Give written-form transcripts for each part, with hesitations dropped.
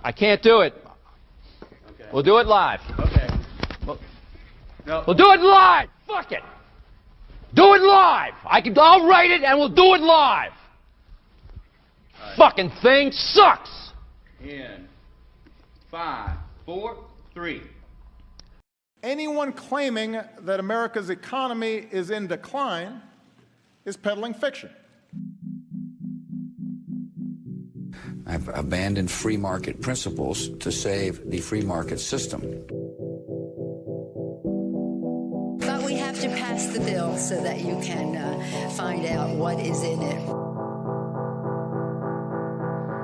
I can't do it. Okay. We'll do it live. Okay. No. We'll do it live. Fuck it. Do it live. I'll write it and we'll do it live. Right. Fucking thing sucks. In 5, 4, 3. Anyone claiming that America's economy is in decline is peddling fiction. I've abandoned free market principles to save the free market system. But we have to pass the bill so that you can find out what is in it.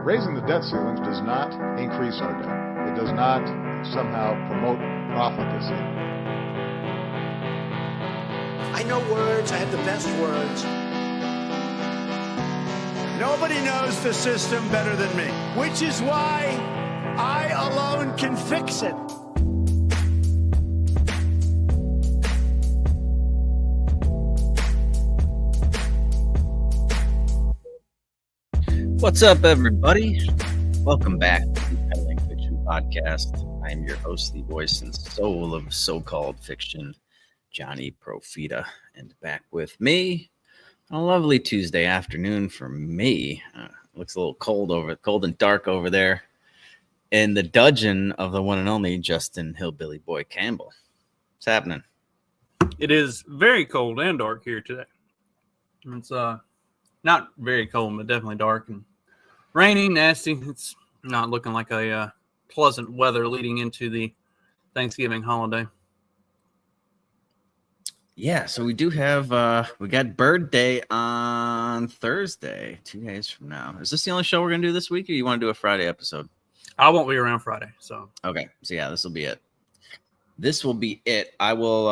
Raising the debt ceilings does not increase our debt. It does not somehow promote profligacy. I know words. I have the best words. Nobody knows the system better than me, which is why I alone can fix it. What's up, everybody? Welcome back to the Peddling Fiction Podcast. I am your host, the voice and soul of so-called fiction, Johnny Profita, and back with me on a lovely Tuesday afternoon for me. Looks a little cold and dark over there in the dungeon of the one and only Justin Hillbilly Boy Campbell. What's happening? It is very cold and dark here today. It's not very cold, but definitely dark and rainy, nasty. It's not looking like a pleasant weather leading into the Thanksgiving holiday. Yeah, so we do have we got Bird Day on Thursday, 2 days from now. Is this the only show we're gonna do this week, or you want to do a Friday episode? I won't be around Friday, so okay. So yeah, this will be it. This will be it. I will.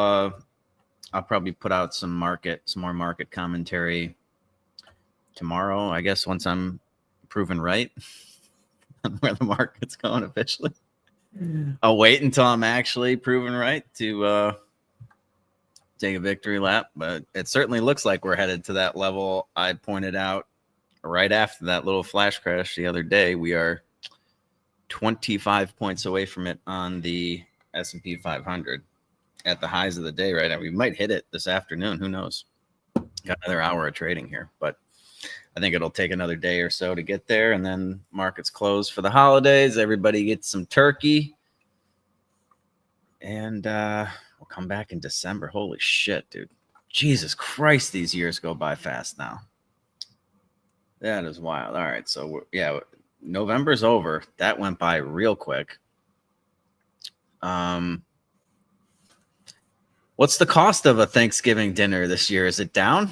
I'll probably put out some more market commentary tomorrow. I guess once I'm proven right on where the market's going officially. I'll wait until I'm actually proven right to take a victory lap, but it certainly looks like we're headed to that level I pointed out right after that little flash crash the other day. We are 25 points away from it on the S&P 500 at the highs of the day right now. We might hit it this afternoon. Who knows? Got another hour of trading here, but I think it'll take another day or so to get there, and then markets close for the holidays. Everybody gets some turkey, and we'll come back in December. Holy shit, dude. Jesus Christ, these years go by fast now. That is wild. All right, so, yeah, November's over. That went by real quick. What's the cost of a Thanksgiving dinner this year? Is it down?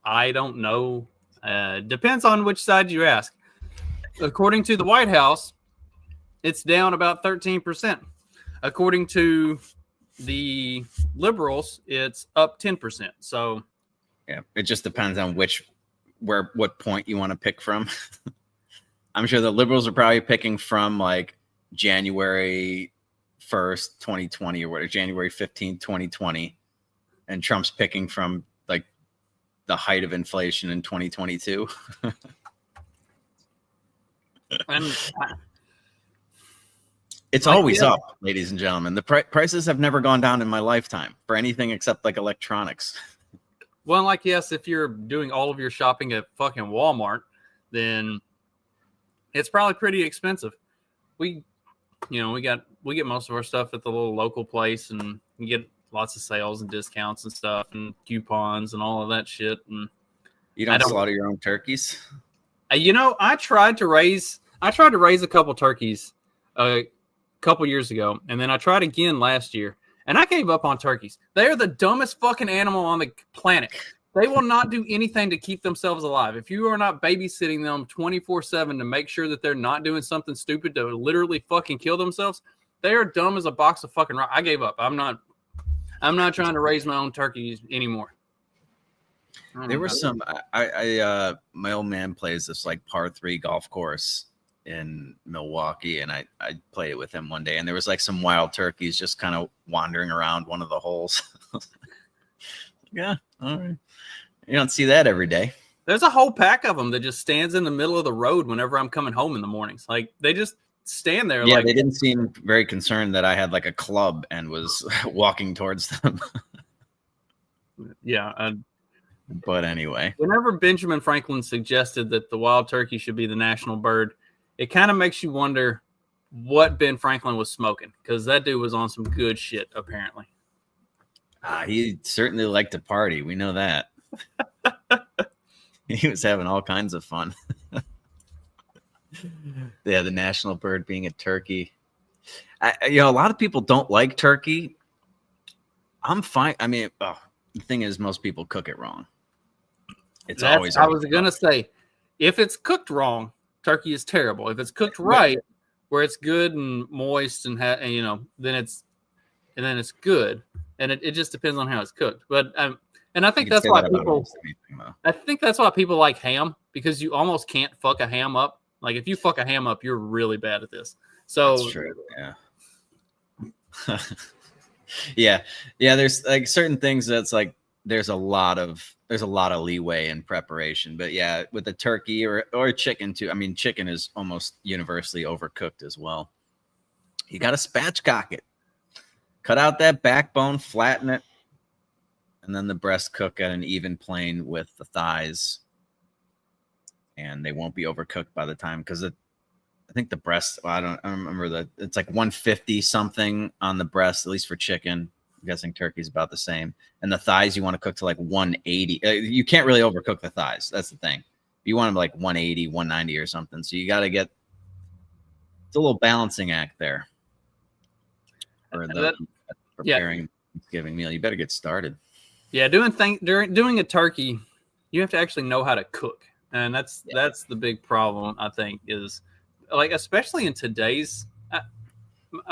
I don't know. Depends on which side you ask. According to the White House, it's down about 13%. According to the liberals, it's up 10%. So, yeah, it just depends on what point you want to pick from. I'm sure the liberals are probably picking from like January 1st, 2020, or whatever, January 15th, 2020, and Trump's picking from like the height of inflation in 2022. It's always up, ladies and gentlemen. The prices have never gone down in my lifetime for anything except like electronics. Well, like, yes, if you're doing all of your shopping at fucking Walmart, then it's probably pretty expensive. We get most of our stuff at the little local place, and you get lots of sales and discounts and stuff and coupons and all of that shit. And you don't slaughter your own turkeys? I tried to raise a couple turkeys a couple years ago, and then I tried again last year, and I gave up on turkeys. They are the dumbest fucking animal on the planet. They will not do anything to keep themselves alive. If you are not babysitting them 24/7 to make sure that they're not doing something stupid to literally fucking kill themselves, they are dumb as a box of fucking rock. I gave up. I'm not trying to raise my own turkeys anymore. There were some. My old man plays this like par 3 golf course in Milwaukee, and I played it with him one day, and there was like some wild turkeys just kind of wandering around one of the holes. Yeah, all right. You don't see that every day. There's a whole pack of them that just stands in the middle of the road whenever I'm coming home in the mornings. Like they just stand there. Yeah, like, they didn't seem very concerned that I had like a club and was walking towards them. Yeah. But anyway, Whenever Benjamin Franklin suggested that the wild turkey should be the national bird, it kind of makes you wonder what Ben Franklin was smoking, because that dude was on some good shit, apparently. he certainly liked to party. We know that. He was having all kinds of fun. Yeah, the national bird being a turkey. A lot of people don't like turkey. I'm fine. I mean, the thing is, most people cook it wrong. I was going to say, if it's cooked wrong, turkey is terrible. If it's cooked right, where it's good and moist and then it's good. And it just depends on how it's cooked. But and I think that's why people like ham, because you almost can't fuck a ham up. Like if you fuck a ham up, you're really bad at this. So that's true. Yeah. Yeah. There's like certain things that's like there's a lot of leeway in preparation. But yeah, with a turkey or chicken too. I mean, chicken is almost universally overcooked as well. You got to spatchcock it. Cut out that backbone, flatten it, and then the breast cook at an even plane with the thighs. And they won't be overcooked by the time, because I think the breast, I don't remember it's like 150 something on the breast, at least for chicken. I'm guessing turkey's about the same. And the thighs you want to cook to like 180. You can't really overcook the thighs. That's the thing. You want them like 180, 190 or something. So you got to it's a little balancing act there. For preparing Thanksgiving meal. You better get started. Yeah, doing a turkey, you have to actually know how to cook. And that's the big problem, I think, is like, especially in today's,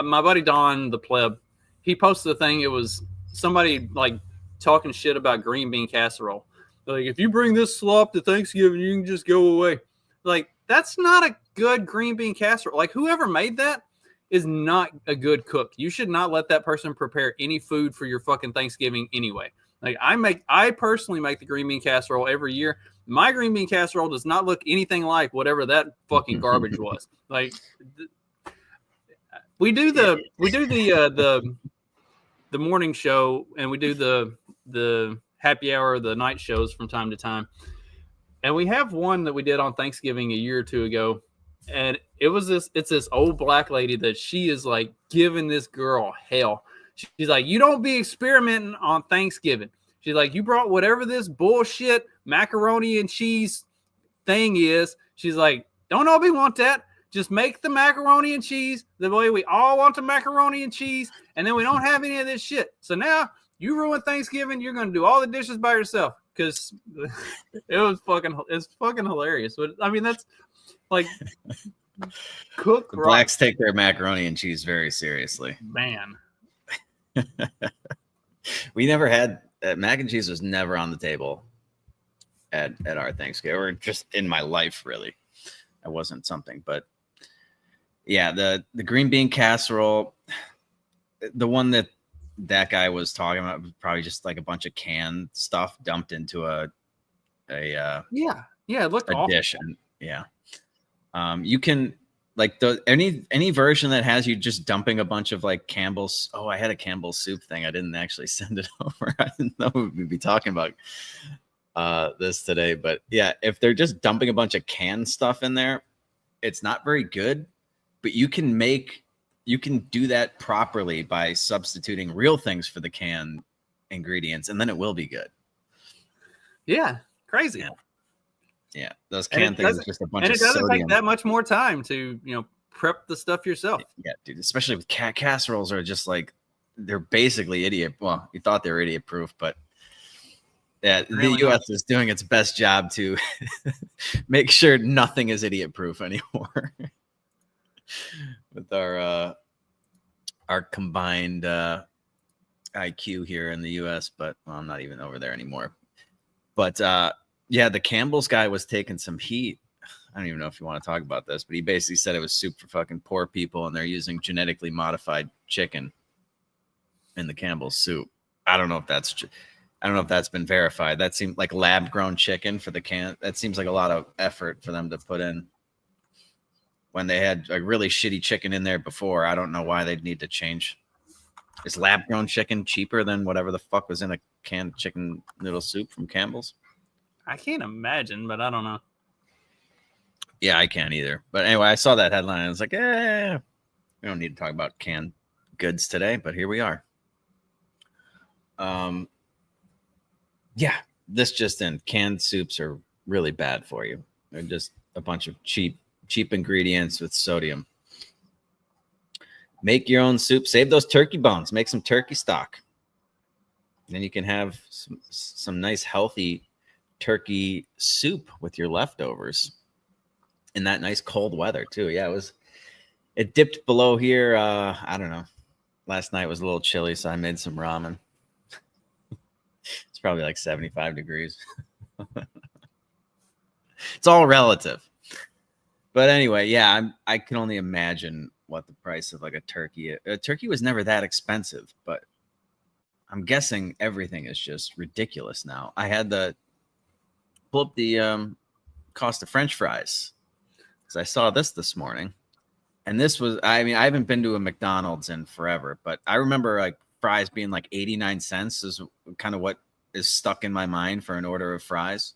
my buddy Don, the pleb, he posted a thing. It was somebody like talking shit about green bean casserole. Like, if you bring this slop to Thanksgiving, you can just go away. Like, that's not a good green bean casserole. Like, whoever made that is not a good cook. You should not let that person prepare any food for your fucking Thanksgiving anyway. Like, I personally make the green bean casserole every year. My green bean casserole does not look anything like whatever that fucking garbage was. Like, we do the morning show, and we do the happy hour, the night shows from time to time. And we have one that we did on Thanksgiving a year or two ago. And it's this old black lady that she is like giving this girl hell. She's like, you don't be experimenting on Thanksgiving. She's like, you brought whatever this bullshit macaroni and cheese thing is. She's like, don't nobody want that. Just make the macaroni and cheese the way we all want the macaroni and cheese. And then we don't have any of this shit. So now you ruin Thanksgiving. You're going to do all the dishes by yourself. Because it's fucking hilarious. But I mean, that's like cook. The blacks take their macaroni and cheese very seriously. Man. We never had mac and cheese was never on the table at our Thanksgiving, or just in my life, really. It wasn't something, but yeah, the green bean casserole, the one that guy was talking about was probably just like a bunch of canned stuff dumped into a it looked awful. dish. And you can like any version that has you just dumping a bunch of like Campbell's. Oh, I had a Campbell's soup thing. I didn't actually send it over. I didn't know we'd be talking about this today, but yeah, if they're just dumping a bunch of canned stuff in there, it's not very good. But you can do that properly by substituting real things for the canned ingredients, and then it will be good. Yeah, crazy. Yeah, those canned things are just a bunch of sodium. And it doesn't take that much more time to, prep the stuff yourself. Yeah, dude, especially with casseroles are just like, they're basically idiot. Well, you thought they were idiot proof, but yeah, the U.S. is doing its best job to make sure nothing is idiot proof anymore. With our combined IQ here in the U.S., but I'm not even over there anymore. But yeah, the Campbell's guy was taking some heat. I don't even know if you want to talk about this, but he basically said it was soup for fucking poor people, and they're using genetically modified chicken in the Campbell's soup. I don't know if that's true. I don't know if that's been verified. That seemed like lab-grown chicken for the can. That seems like a lot of effort for them to put in. When they had a really shitty chicken in there before, I don't know why they'd need to change. Is lab-grown chicken cheaper than whatever the fuck was in a canned chicken noodle soup from Campbell's? I can't imagine, but I don't know. Yeah, I can't either. But anyway, I saw that headline. And I was like, we don't need to talk about canned goods today, but here we are. Yeah, this just in. Canned soups are really bad for you. They're just a bunch of cheap ingredients with sodium. Make your own soup. Save those turkey bones. Make some turkey stock. Then you can have some nice, healthy turkey soup with your leftovers in that nice cold weather too. Yeah, it dipped below here. I don't know. Last night was a little chilly, so I made some ramen. It's probably like 75 degrees. It's all relative. But anyway, yeah, I can only imagine what the price of like a turkey. A turkey was never that expensive, but I'm guessing everything is just ridiculous now. I had to pull up the cost of French fries because I saw this morning, and this was, I mean, I haven't been to a McDonald's in forever, but I remember like fries being like 89 cents is kind of what is stuck in my mind for an order of fries.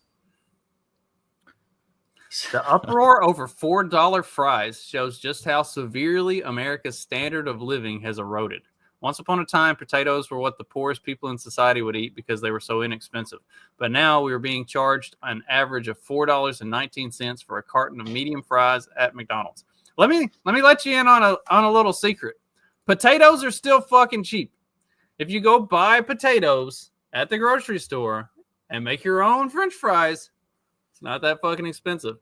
The uproar over $4 fries shows just how severely America's standard of living has eroded. Once upon a time, potatoes were what the poorest people in society would eat because they were so inexpensive. But now we are being charged an average of $4.19 for a carton of medium fries at McDonald's. Let me let you in on a little secret. Potatoes are still fucking cheap. If you go buy potatoes at the grocery store and make your own French fries, it's not that fucking expensive.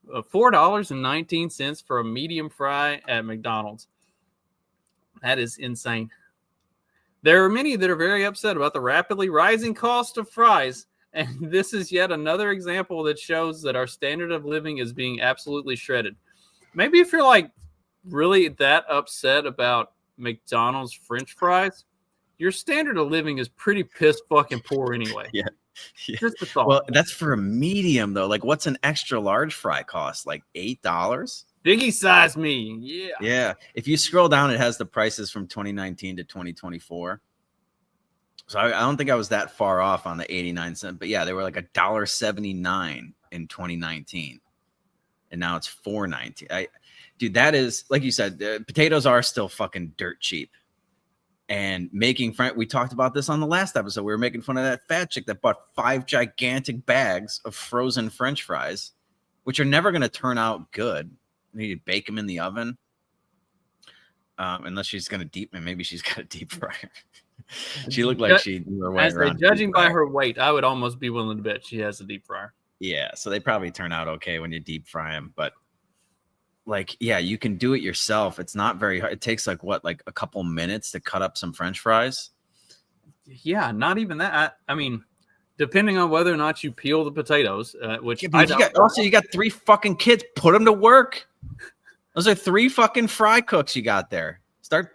$4.19 for a medium fry at McDonald's. That is insane. There are many that are very upset about the rapidly rising cost of fries, and this is yet another example that shows that our standard of living is being absolutely shredded. Maybe if you're like really that upset about McDonald's French fries, your standard of living is pretty piss fucking poor anyway. Yeah. Just a thought. Well, that's for a medium though. Like, what's an extra large fry cost? Like $8? Biggie size me. Yeah. Yeah. If you scroll down, it has the prices from 2019 to 2024. So I don't think I was that far off on the 89 cent, but yeah, they were like $1.79 in 2019. And now it's $4.19. Dude, that is, like you said, potatoes are still fucking dirt cheap. And making we talked about this on the last episode. We were making fun of that fat chick that bought 5 gigantic bags of frozen French fries, which are never going to turn out good. You bake them in the oven, unless she's going to maybe she's got a deep fryer. She looked like she knew her way around. Judging by her weight, I would almost be willing to bet she has a deep fryer. Yeah, so they probably turn out okay when you deep fry them, but like, yeah, you can do it yourself. It's not very hard. It takes like a couple minutes to cut up some French fries. Yeah, not even that. I mean, depending on whether or not you peel the potatoes, which you got 3 fucking kids. Put them to work. Those are 3 fucking fry cooks you got there. Start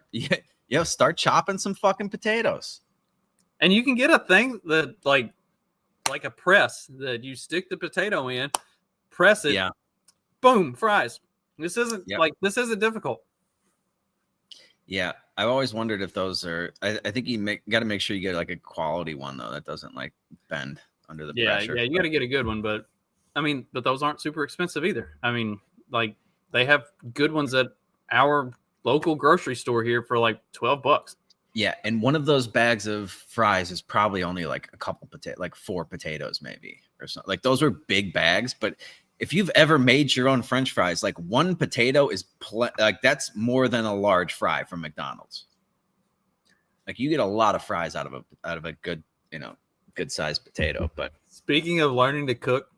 chopping some fucking potatoes. And you can get a thing that like a press that you stick the potato in, press it, boom, fries. This isn't this isn't difficult. Yeah, I've always wondered if those are. I think you got to make sure you get like a quality one though that doesn't like bend under the pressure. Yeah, you got to get a good one, but those aren't super expensive either. I mean, like they have good ones at our local grocery store here for like $12. Yeah, and one of those bags of fries is probably only like a couple like 4 potatoes maybe or something. Like those were big bags, but if you've ever made your own French fries, like 1 potato is like that's more than a large fry from McDonald's. Like you get a lot of fries out of a good, good sized potato. But speaking of learning to cook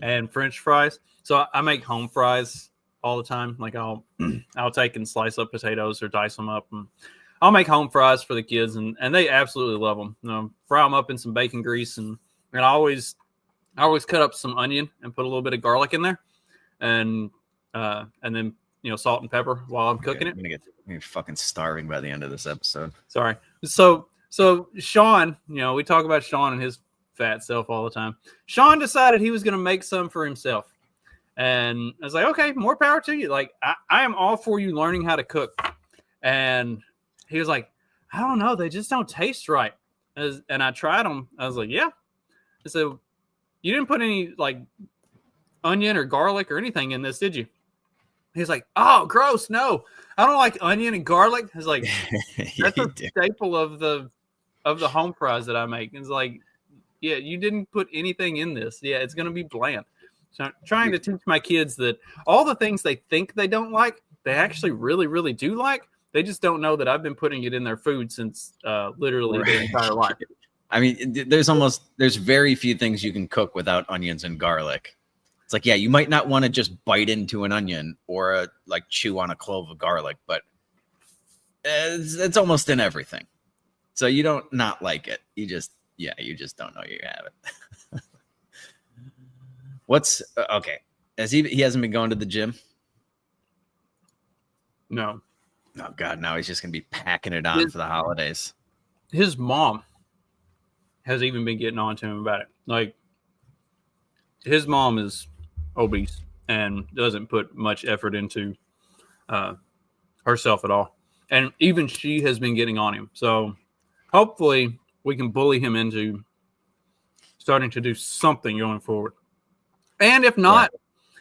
and French fries, so I make home fries all the time. Like I'll take and slice up potatoes or dice them up, and I'll make home fries for the kids, and they absolutely love them. Fry them up in some bacon grease, and I always cut up some onion and put a little bit of garlic in there, and then salt and pepper while I'm cooking it. I'm gonna get fucking starving by the end of this episode. Sorry. So So Sean, we talk about Sean and his fat self all the time. Sean decided he was going to make some for himself. And I was like, okay, more power to you. Like, I am all for you learning how to cook. And he was like, I don't know. They just don't taste right. And I tried them. I was like, yeah. I said, you didn't put any like onion or garlic or anything in this, did you? He's like, oh, gross. No, I don't like onion and garlic. I was like, that's a staple of the home fries that I make. It's like, yeah, you didn't put anything in this. Yeah, it's going to be bland. So I'm trying to teach my kids that all the things they think they don't like, they actually really, really do like. They just don't know that I've been putting it in their food since literally their entire life. I mean, there's very few things you can cook without onions and garlic. It's like, yeah, you might not want to just bite into an onion or like chew on a clove of garlic, but it's almost in everything. So you don't not like it. You just don't know you have it. What's okay? He hasn't been going to the gym? No. Oh God, now he's just gonna be packing it on for the holidays. His mom has even been getting on to him about it. Like, his mom is obese and doesn't put much effort into herself at all. And even she has been getting on him. So hopefully we can bully him into starting to do something going forward. And if not,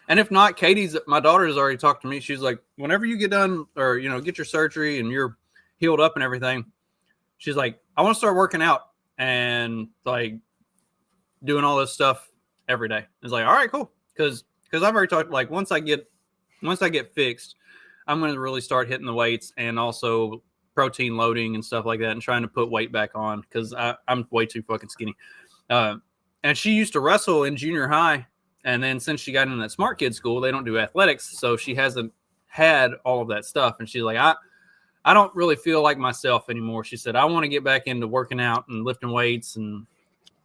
my daughter has already talked to me. She's like, whenever you get done or, get your surgery and you're healed up and everything, she's like, I want to start working out and like doing all this stuff every day. It's like, all right, cool. Cause I've already talked, like once I get fixed, I'm going to really start hitting the weights and also protein loading and stuff like that and trying to put weight back on. Cause I'm way too fucking skinny. And she used to wrestle in junior high. And then since she got into that smart kid school, they don't do athletics. So she hasn't had all of that stuff. And she's like, I don't really feel like myself anymore. She said, I want to get back into working out and lifting weights. And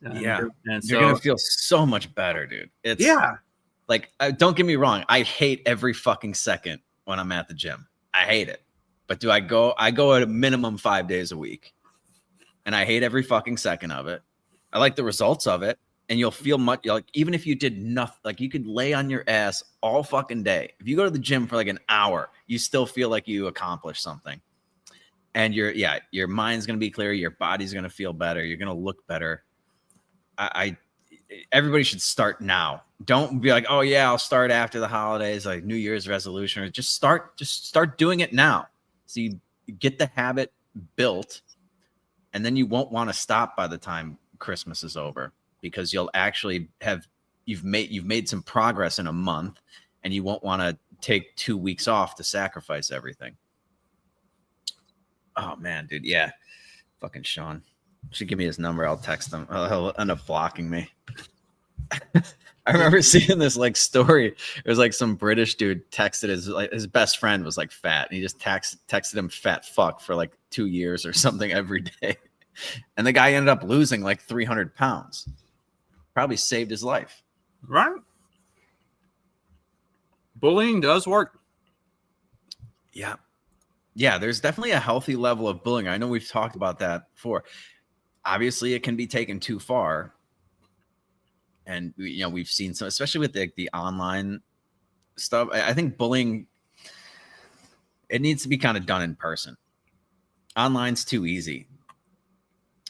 you're going to feel so much better, dude. Like, don't get me wrong. I hate every fucking second when I'm at the gym. I hate it. But I go at a minimum 5 days a week. And I hate every fucking second of it. I like the results of it. And you'll feel much like, even if you did nothing, like you could lay on your ass all fucking day. If you go to the gym for like an hour, you still feel like you accomplished something. And your mind's going to be clear. Your body's going to feel better. You're going to look better. Everybody should start now. Don't be like, oh yeah, I'll start after the holidays, like New Year's resolution, or just start doing it now. So you get the habit built, and then you won't want to stop by the time Christmas is over. Because you'll actually you've made some progress in a month, and you won't want to take 2 weeks off to sacrifice everything. Oh man, dude, yeah, fucking Sean should give me his number. I'll text him. He'll end up blocking me. I remember seeing this like story. It was like some British dude texted his best friend was like fat, and he just texted him fat fuck for like 2 years or something every day, and the guy ended up losing like 300 pounds. Probably saved his life. Right. Bullying does work. Yeah. Yeah, there's definitely a healthy level of bullying. I know we've talked about that before. Obviously, it can be taken too far. And, we've seen some, especially with the online stuff. I think bullying, it needs to be kind of done in person. Online's too easy.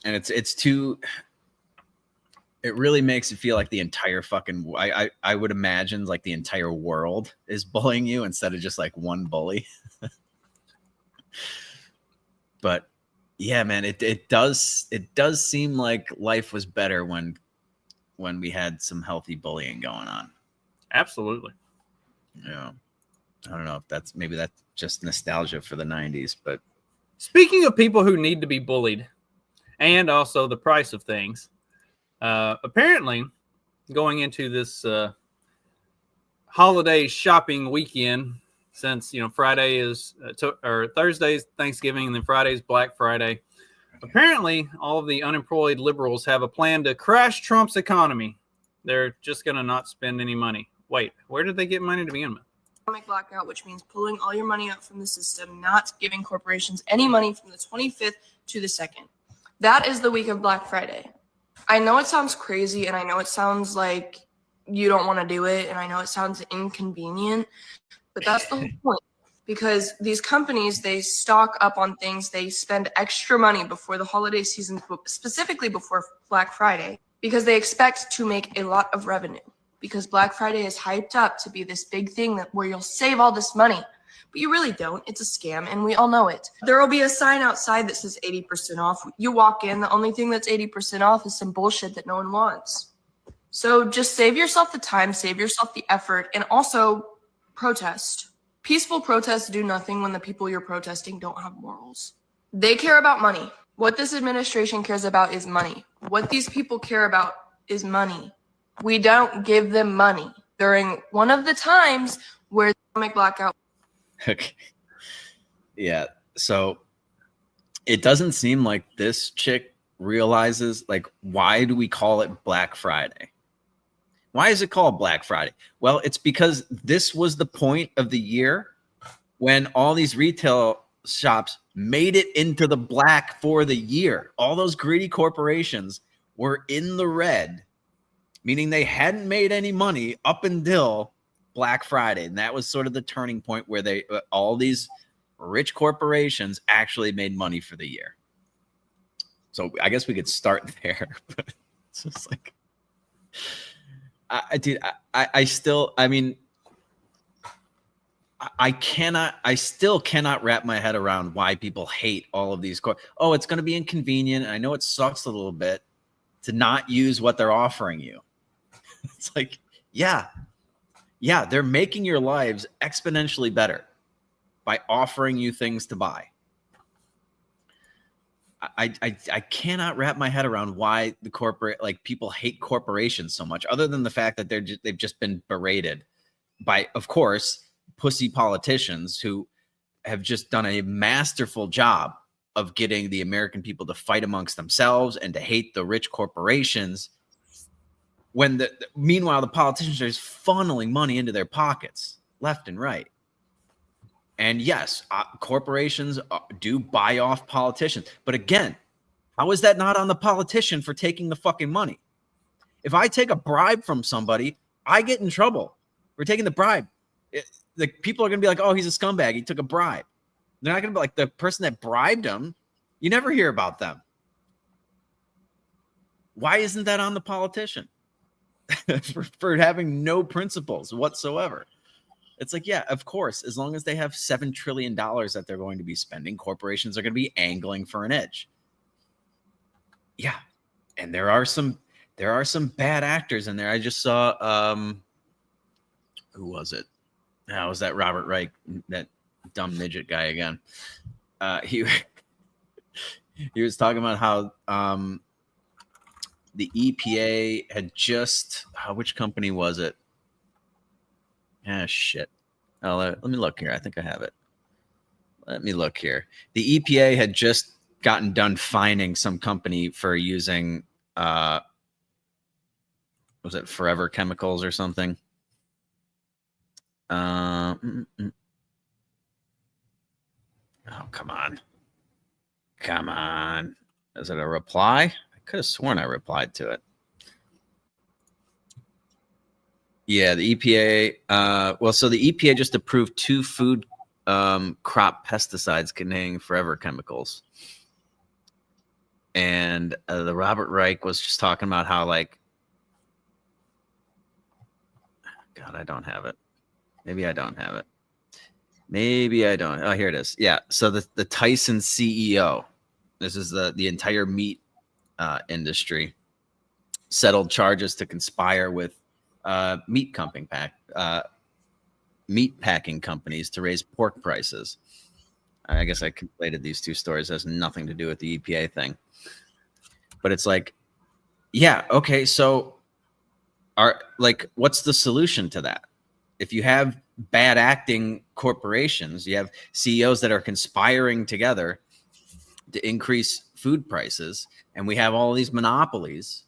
And it's too... It really makes it feel like the entire fucking, I would imagine like the entire world is bullying you instead of just like one bully. But yeah, man, it does seem like life was better when we had some healthy bullying going on. Absolutely. Yeah. I don't know if that's just nostalgia for the 90s, but speaking of people who need to be bullied and also the price of things, apparently going into this holiday shopping weekend, since Friday is or Thursday's Thanksgiving and then Friday's Black Friday, apparently all of the unemployed liberals have a plan to crash Trump's economy. They're just going to not spend any money. Wait, where did they get money to begin with? Economic blackout, which means pulling all your money out from the system, not giving corporations any money from the 25th to the 2nd. That is the week of Black Friday. I know it sounds crazy, and I know it sounds like you don't want to do it, and I know it sounds inconvenient, but that's the whole point. Because these companies, they stock up on things, they spend extra money before the holiday season, specifically before Black Friday, because they expect to make a lot of revenue. Because Black Friday is hyped up to be this big thing where you'll save all this money. But you really don't. It's a scam, and we all know it. There will be a sign outside that says 80% off. You walk in, the only thing that's 80% off is some bullshit that no one wants. So just save yourself the time, save yourself the effort, and also protest. Peaceful protests do nothing when the people you're protesting don't have morals. They care about money. What this administration cares about is money. What these people care about is money. We don't give them money. During one of the times where the economic blackout. Okay. Yeah. So it doesn't seem like this chick realizes, like, why do we call it Black Friday? Why is it called Black Friday? Well, it's because this was the point of the year when all these retail shops made it into the black for the year. All those greedy corporations were in the red, meaning they hadn't made any money up until Black Friday. And that was sort of the turning point where all these rich corporations actually made money for the year. So I guess we could start there, but it's just like, I still cannot wrap my head around why people hate all of these. Oh, it's going to be inconvenient. I know it sucks a little bit to not use what they're offering you. It's like, yeah, they're making your lives exponentially better by offering you things to buy. I cannot wrap my head around why people hate corporations so much, other than the fact that they've just been berated by, of course, pussy politicians who have just done a masterful job of getting the American people to fight amongst themselves and to hate the rich corporations. When meanwhile, the politicians are just funneling money into their pockets left and right. And yes, corporations do buy off politicians. But again, how is that not on the politician for taking the fucking money? If I take a bribe from somebody, I get in trouble for taking the bribe. The people are going to be like, oh, he's a scumbag. He took a bribe. They're not going to be like the person that bribed him. You never hear about them. Why isn't that on the politician? for having no principles whatsoever. It's like, yeah, of course, as long as they have $7 trillion that they're going to be spending, corporations are going to be angling for an edge. Yeah. And there are some bad actors in there. I just saw, who was it? How was that Robert Reich, that dumb midget guy again? He was talking about how the EPA had just, which company was it? Shit. Oh, let me look here. I think I have it. Let me look here. The EPA had just gotten done fining some company for using, was it Forever Chemicals or something? Oh, come on. Come on. Is it a reply? I could have sworn I replied to it. Yeah, the EPA. So the EPA just approved 2 food crop pesticides containing Forever Chemicals. And the Robert Reich was just talking about how, like, God, I don't have it. Maybe I don't have it. Maybe I don't. Oh, here it is. Yeah. So the Tyson CEO, this is the entire meat industry, settled charges to conspire with meat packing companies to raise pork prices. I guess I conflated these two stories. It has nothing to do with the EPA thing. But it's like, yeah, okay, so what's the solution to that? If you have bad acting corporations, you have CEOs that are conspiring together to increase food prices, and we have all these monopolies,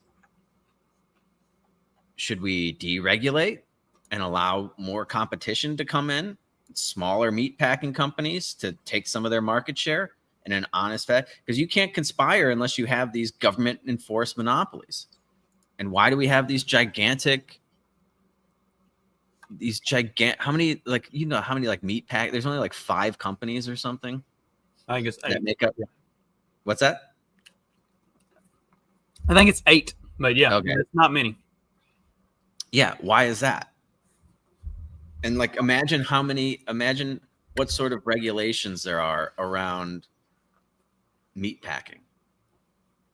should we deregulate and allow more competition to come in, smaller meat packing companies to take some of their market share, in an honest fashion, because you can't conspire unless you have these government enforced monopolies. And why do we have these gigantic how many, like, you know, how many like meat pack? There's only like 5 companies or something. I guess that make up. What's that? I think it's 8, but yeah, okay. It's not many. Yeah, why is that? And like, imagine what sort of regulations there are around meat packing.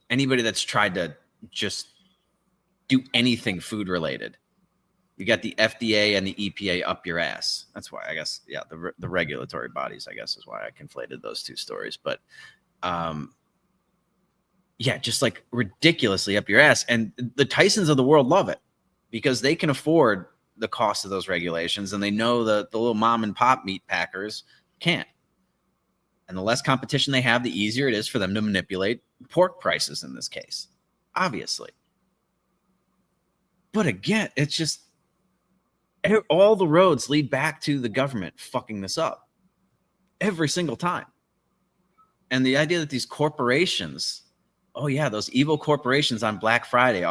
Anybody that's tried to just do anything food related, you got the FDA and the EPA up your ass. That's why, I guess, yeah, the regulatory bodies, I guess, is why I conflated those two stories. But yeah, just like ridiculously up your ass. And the Tysons of the world love it because they can afford the cost of those regulations, and they know the little mom and pop meat packers can't. And the less competition they have, the easier it is for them to manipulate pork prices in this case, obviously. But again, it's just all the roads lead back to the government fucking this up every single time. And the idea that these corporations, oh yeah, those evil corporations on Black Friday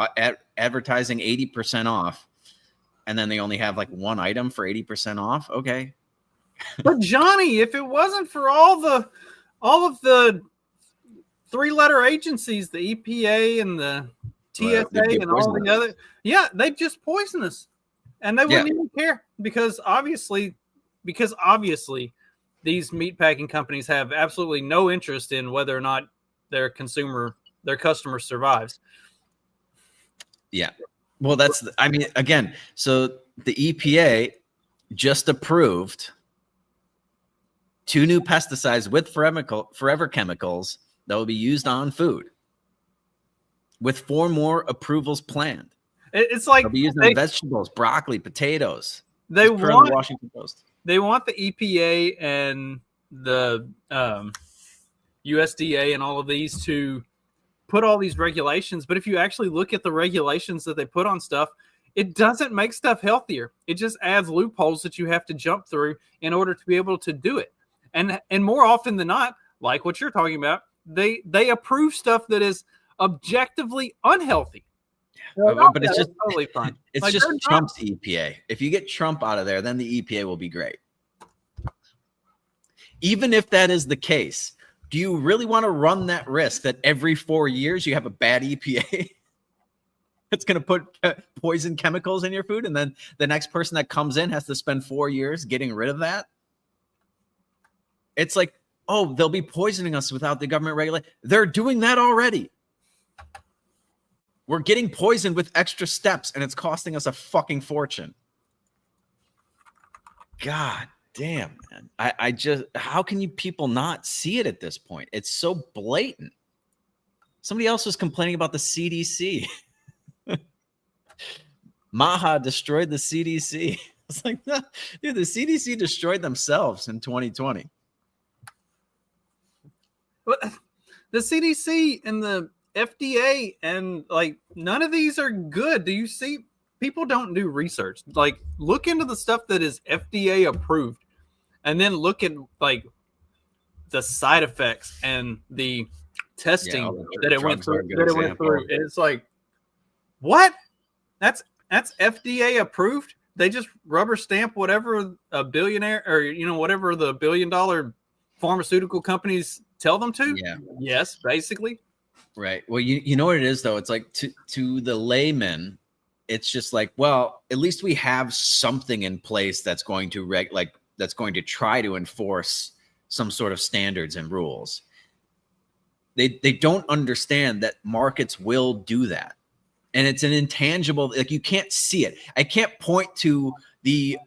advertising 80% off, and then they only have like one item for 80% off. Okay. But Johnny, if it wasn't for all of the 3-letter agencies, the EPA and the TSA and all the other, yeah, they'd just poison us, and they wouldn't even care because obviously these meatpacking companies have absolutely no interest in whether or not their customer survives. Yeah. Well, I mean, again, so the EPA just approved 2 new pesticides with forever chemicals that will be used on food, with 4 more approvals planned. It's like they'll be used on vegetables, broccoli, potatoes. They want the Washington Post. They want the EPA and the USDA and all of these to put all these regulations, but if you actually look at the regulations that they put on stuff, it doesn't make stuff healthier. It just adds loopholes that you have to jump through in order to be able to do it. And more often than not, like what you're talking about, they approve stuff that is objectively unhealthy. But it's just totally fine. It's like, just Trump's EPA. If you get Trump out of there, then the EPA will be great. Even if that is the case, do you really want to run that risk that every 4 years you have a bad EPA that's going to put poison chemicals in your food, and then the next person that comes in has to spend 4 years getting rid of that? It's like, oh, they'll be poisoning us without the government regulation. They're doing that already. We're getting poisoned with extra steps, and it's costing us a fucking fortune. God damn, man. I just, how can you people not see it at this point? It's so blatant. Somebody else was complaining about the CDC. Maha destroyed the CDC. It's like, no, dude, the CDC destroyed themselves in 2020. But the CDC and the FDA and like none of these are good. Do you see? People don't do research. Like, look into the stuff that is FDA approved, and then look at like the side effects and the testing that it went through. And it's like, what? That's FDA approved. They just rubber stamp whatever a billionaire or whatever the $1 billion pharmaceutical companies tell them to. Yeah. Yes, basically. Right. Well, you know what it is though. It's like to the layman, it's just like, well, at least we have something in place that's going to that's going to try to enforce some sort of standards and rules. They don't understand that markets will do that. And it's an intangible, like you can't see it. I can't point to the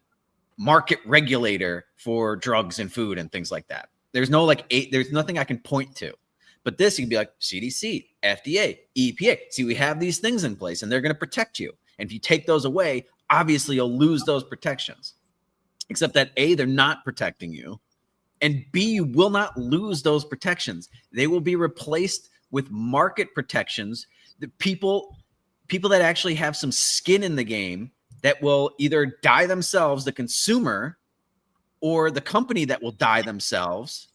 market regulator for drugs and food and things like that. There's no there's nothing I can point to. But this, you can be like CDC, FDA, EPA. See, we have these things in place and they're going to protect you. And if you take those away, obviously you'll lose those protections. Except that A, they're not protecting you. And B, you will not lose those protections. They will be replaced with market protections. The people that actually have some skin in the game that will either die themselves, the consumer, or the company that will die themselves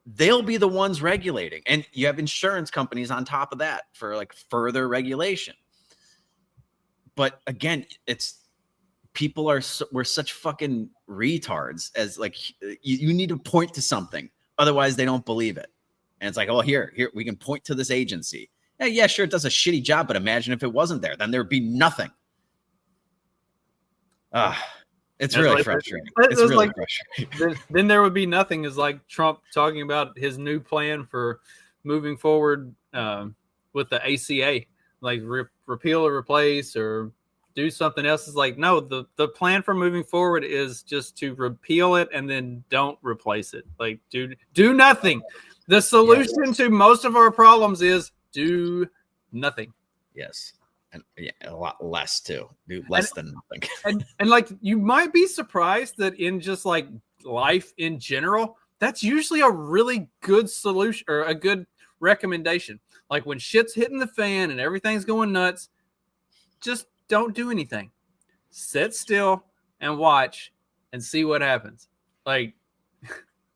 they'll be the ones regulating. And you have insurance companies on top of that for like further regulation. But again, we're such fucking retards as like, you need to point to something. Otherwise they don't believe it. And it's like, oh, here, we can point to this agency. Yeah, sure, it does a shitty job, but imagine if it wasn't there, then there'd be nothing. It's really frustrating. It's really frustrating. Then there would be nothing. Is like Trump talking about his new plan for moving forward with the ACA, like repeal or replace or do something else. Is like, no, the plan for moving forward is just to repeal it and then don't replace it. Like, do nothing. The solution to most of our problems is do nothing. Yes. And yeah, a lot less too. Do less than nothing. And like, you might be surprised that in just like life in general, that's usually a really good solution or a good recommendation. Like when shit's hitting the fan and everything's going nuts, just don't do anything. Sit still and watch and see what happens. Like,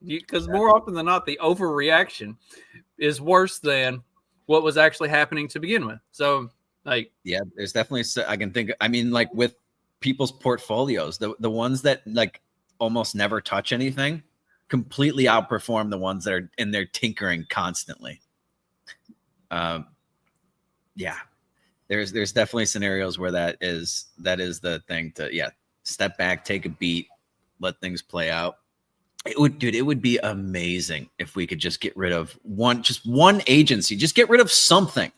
because more often than not, the overreaction is worse than what was actually happening to begin with. So, like, yeah, there's definitely, I can think, I mean, like with people's portfolios, the ones that like almost never touch anything completely outperform the ones that are in there tinkering constantly. Yeah, there's definitely scenarios where that is the thing to, step back, take a beat, let things play out. It would be amazing if we could just get rid of one agency, just get rid of something.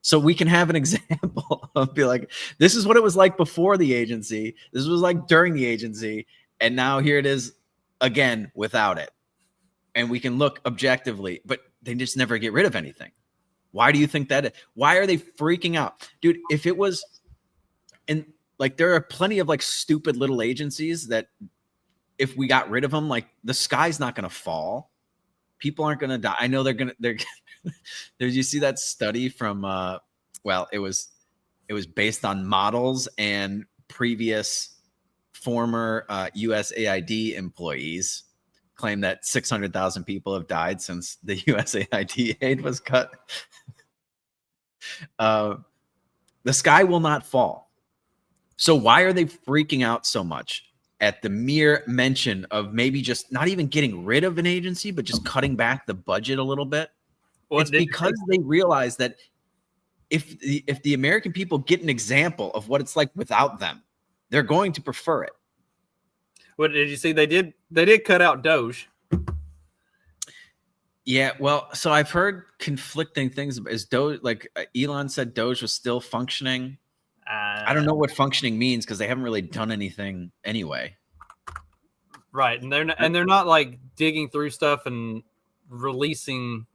So we can have an example of be like, this is what it was like before the agency. This was like during the agency. And now here it is again without it. And we can look objectively, but they just never get rid of anything. Why do you think that? Why are they freaking out? Dude, if it was, and like, there are plenty of like stupid little agencies that if we got rid of them, like the sky's not going to fall. People aren't going to die. I know they're did you see that study from, well, it was based on models and previous former USAID employees claim that 600,000 people have died since the USAID aid was cut. The sky will not fall. So why are they freaking out so much at the mere mention of maybe just not even getting rid of an agency, but just cutting back the budget a little bit? Well, it's because they realize that if the American people get an example of what it's like without them, they're going to prefer it. What did you see? They did cut out Doge. Yeah, well, so I've heard conflicting things. Is Doge, like Elon said, Doge was still functioning. I don't know what functioning means because they haven't really done anything anyway. Right, and they're not like digging through stuff and releasing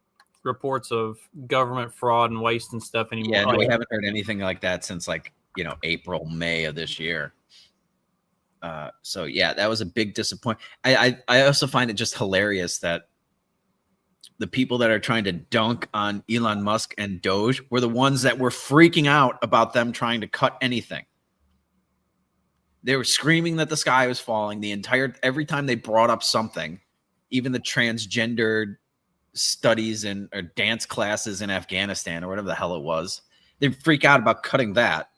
reports of government fraud and waste and stuff anymore. Yeah, no, we haven't heard anything like that since like, April, May of this year. So yeah, that was a big disappointment. I also find it just hilarious that the people that are trying to dunk on Elon Musk and Doge were the ones that were freaking out about them trying to cut anything. They were screaming that the sky was falling every time they brought up something, even the transgendered studies or dance classes in Afghanistan or whatever the hell it was. They'd freak out about cutting that.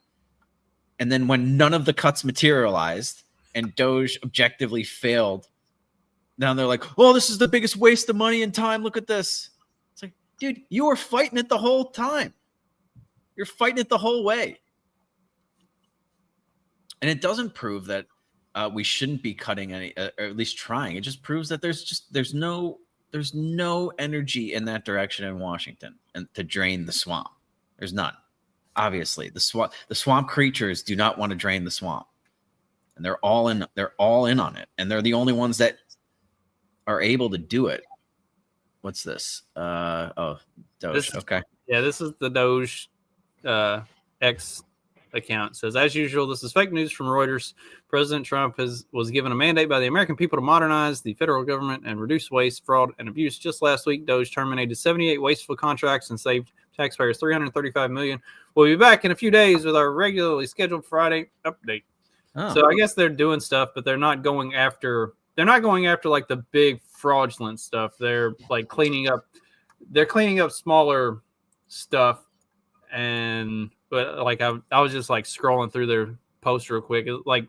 And then when none of the cuts materialized and Doge objectively failed, now they're like, oh, this is the biggest waste of money and time. Look at this. It's like, dude, you were fighting it the whole time. You're fighting it the whole way. And it doesn't prove that we shouldn't be cutting any, or at least trying. It just proves that there's no energy in that direction in Washington and to drain the swamp. There's none. Obviously, the swamp creatures do not want to drain the swamp, and they're all in on it, and they're the only ones that are able to do it. What's this? Doge. Okay. Yeah, this is the Doge X account. It says, as usual, this is fake news from Reuters. President Trump was given a mandate by the American people to modernize the federal government and reduce waste, fraud, and abuse. Just last week, Doge terminated 78 wasteful contracts and saved taxpayers $335 million. We'll be back in a few days with our regularly scheduled Friday update. Oh. So I guess they're doing stuff, but they're not they're not going after like the big fraudulent stuff. They're like cleaning up smaller stuff. But like I was just like scrolling through their post real quick. Like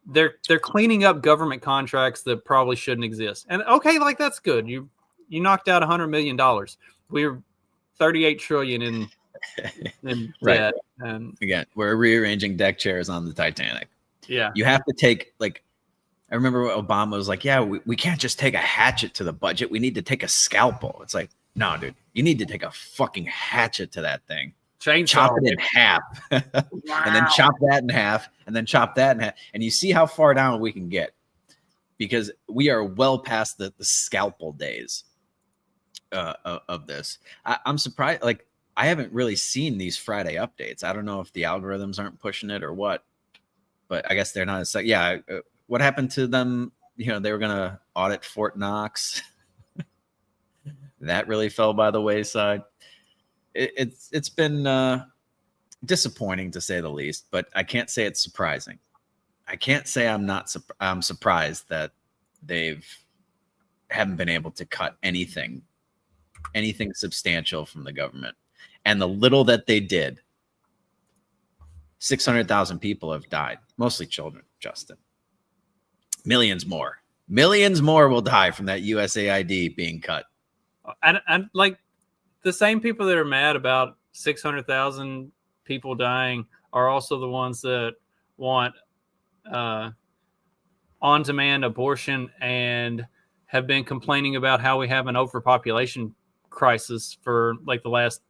they're cleaning up government contracts that probably shouldn't exist. And okay, like that's good. You knocked out $100 million. We're 38 trillion in Right. debt. And Again, we're rearranging deck chairs on the Titanic. yeah. You have to take, like, I remember Obama was like, yeah, we can't just take a hatchet to the budget. We need to take a scalpel. It's like, no, dude, you need to take a fucking hatchet to that thing. Chainsaw. Chop it in half. And then chop that in half. And then chop that in half. And you see how far down we can get. Because we are well past the scalpel days of this. I'm surprised. Like, I haven't really seen these Friday updates. I don't know if the algorithms aren't pushing it or what. But I guess they're not. Yeah. What happened to them? You know, they were going to audit Fort Knox. That really fell by the wayside. It's been disappointing to say the least, but I can't say it's surprising. I can't say I'm surprised that haven't been able to cut anything substantial from the government. And the little that they did, 600,000 people have died, mostly children, Justin. Millions more will die from that USAID being cut. And like the same people that are mad about 600,000 people dying are also the ones that want on-demand abortion and have been complaining about how we have an overpopulation crisis for like the last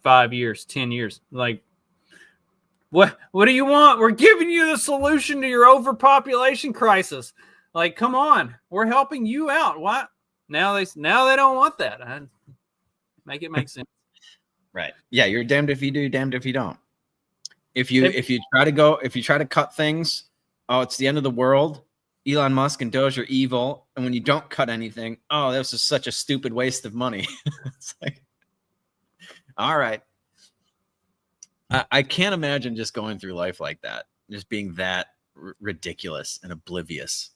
5 years, 10 years. Like, what do you want? We're giving you the solution to your overpopulation crisis. Like, come on, we're helping you out. Why now they don't want that? Make it make sense. Right. Yeah, you're damned if you do, damned if you don't. If you try to cut things, oh, it's the end of the world. Elon Musk and Doge are evil. And when you don't cut anything, oh, this is such a stupid waste of money. It's like, all right. I can't imagine just going through life like that, just being that ridiculous and oblivious.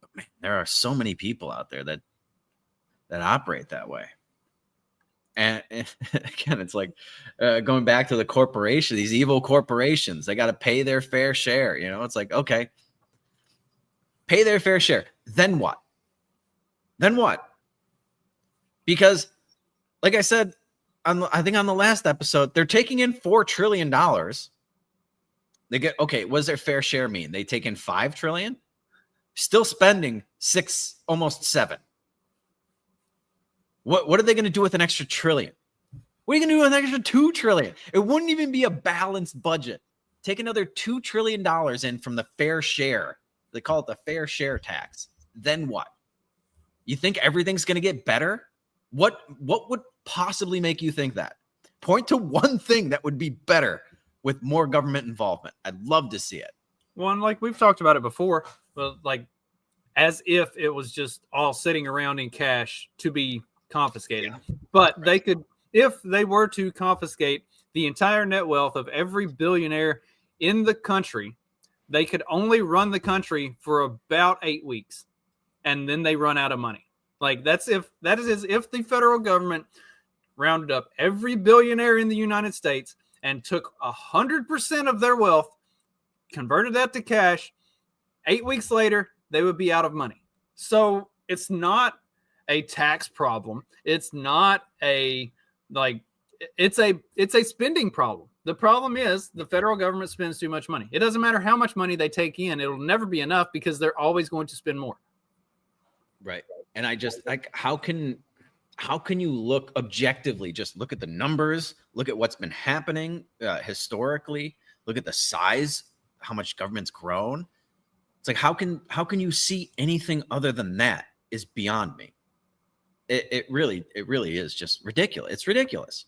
But man, there are so many people out there that operate that way. And again, it's like going back to the corporation, these evil corporations, they got to pay their fair share. You know, it's like, okay, pay their fair share. Then what? Because like I said, I think on the last episode, they're taking in $4 trillion. They get, okay, what does their fair share mean? They take in $5 trillion, still spending 6, almost 7. What are they going to do with an extra trillion? What are you going to do with an extra $2 trillion? It wouldn't even be a balanced budget. Take another $2 trillion in from the fair share. They call it the fair share tax. Then what? You think everything's going to get better? What would possibly make you think that? Point to one thing that would be better with more government involvement. I'd love to see it. Well, and like we've talked about it before, but like as if it was just all sitting around in cash to be confiscated. But they could, if they were to confiscate the entire net wealth of every billionaire in the country, they could only run the country for about 8 weeks, and then they run out of money. Like that is as if the federal government rounded up every billionaire in the United States and took 100% of their wealth, converted that to cash. 8 weeks later, they would be out of money. So it's not a tax problem. It's not it's a spending problem. The problem is the federal government spends too much money. It doesn't matter how much money they take in. It'll never be enough because they're always going to spend more. Right. And I just like, how can you look objectively, just look at the numbers, look at what's been happening historically, look at the size, how much government's grown. It's like, how can you see anything other than that is beyond me. It really is just ridiculous. It's ridiculous.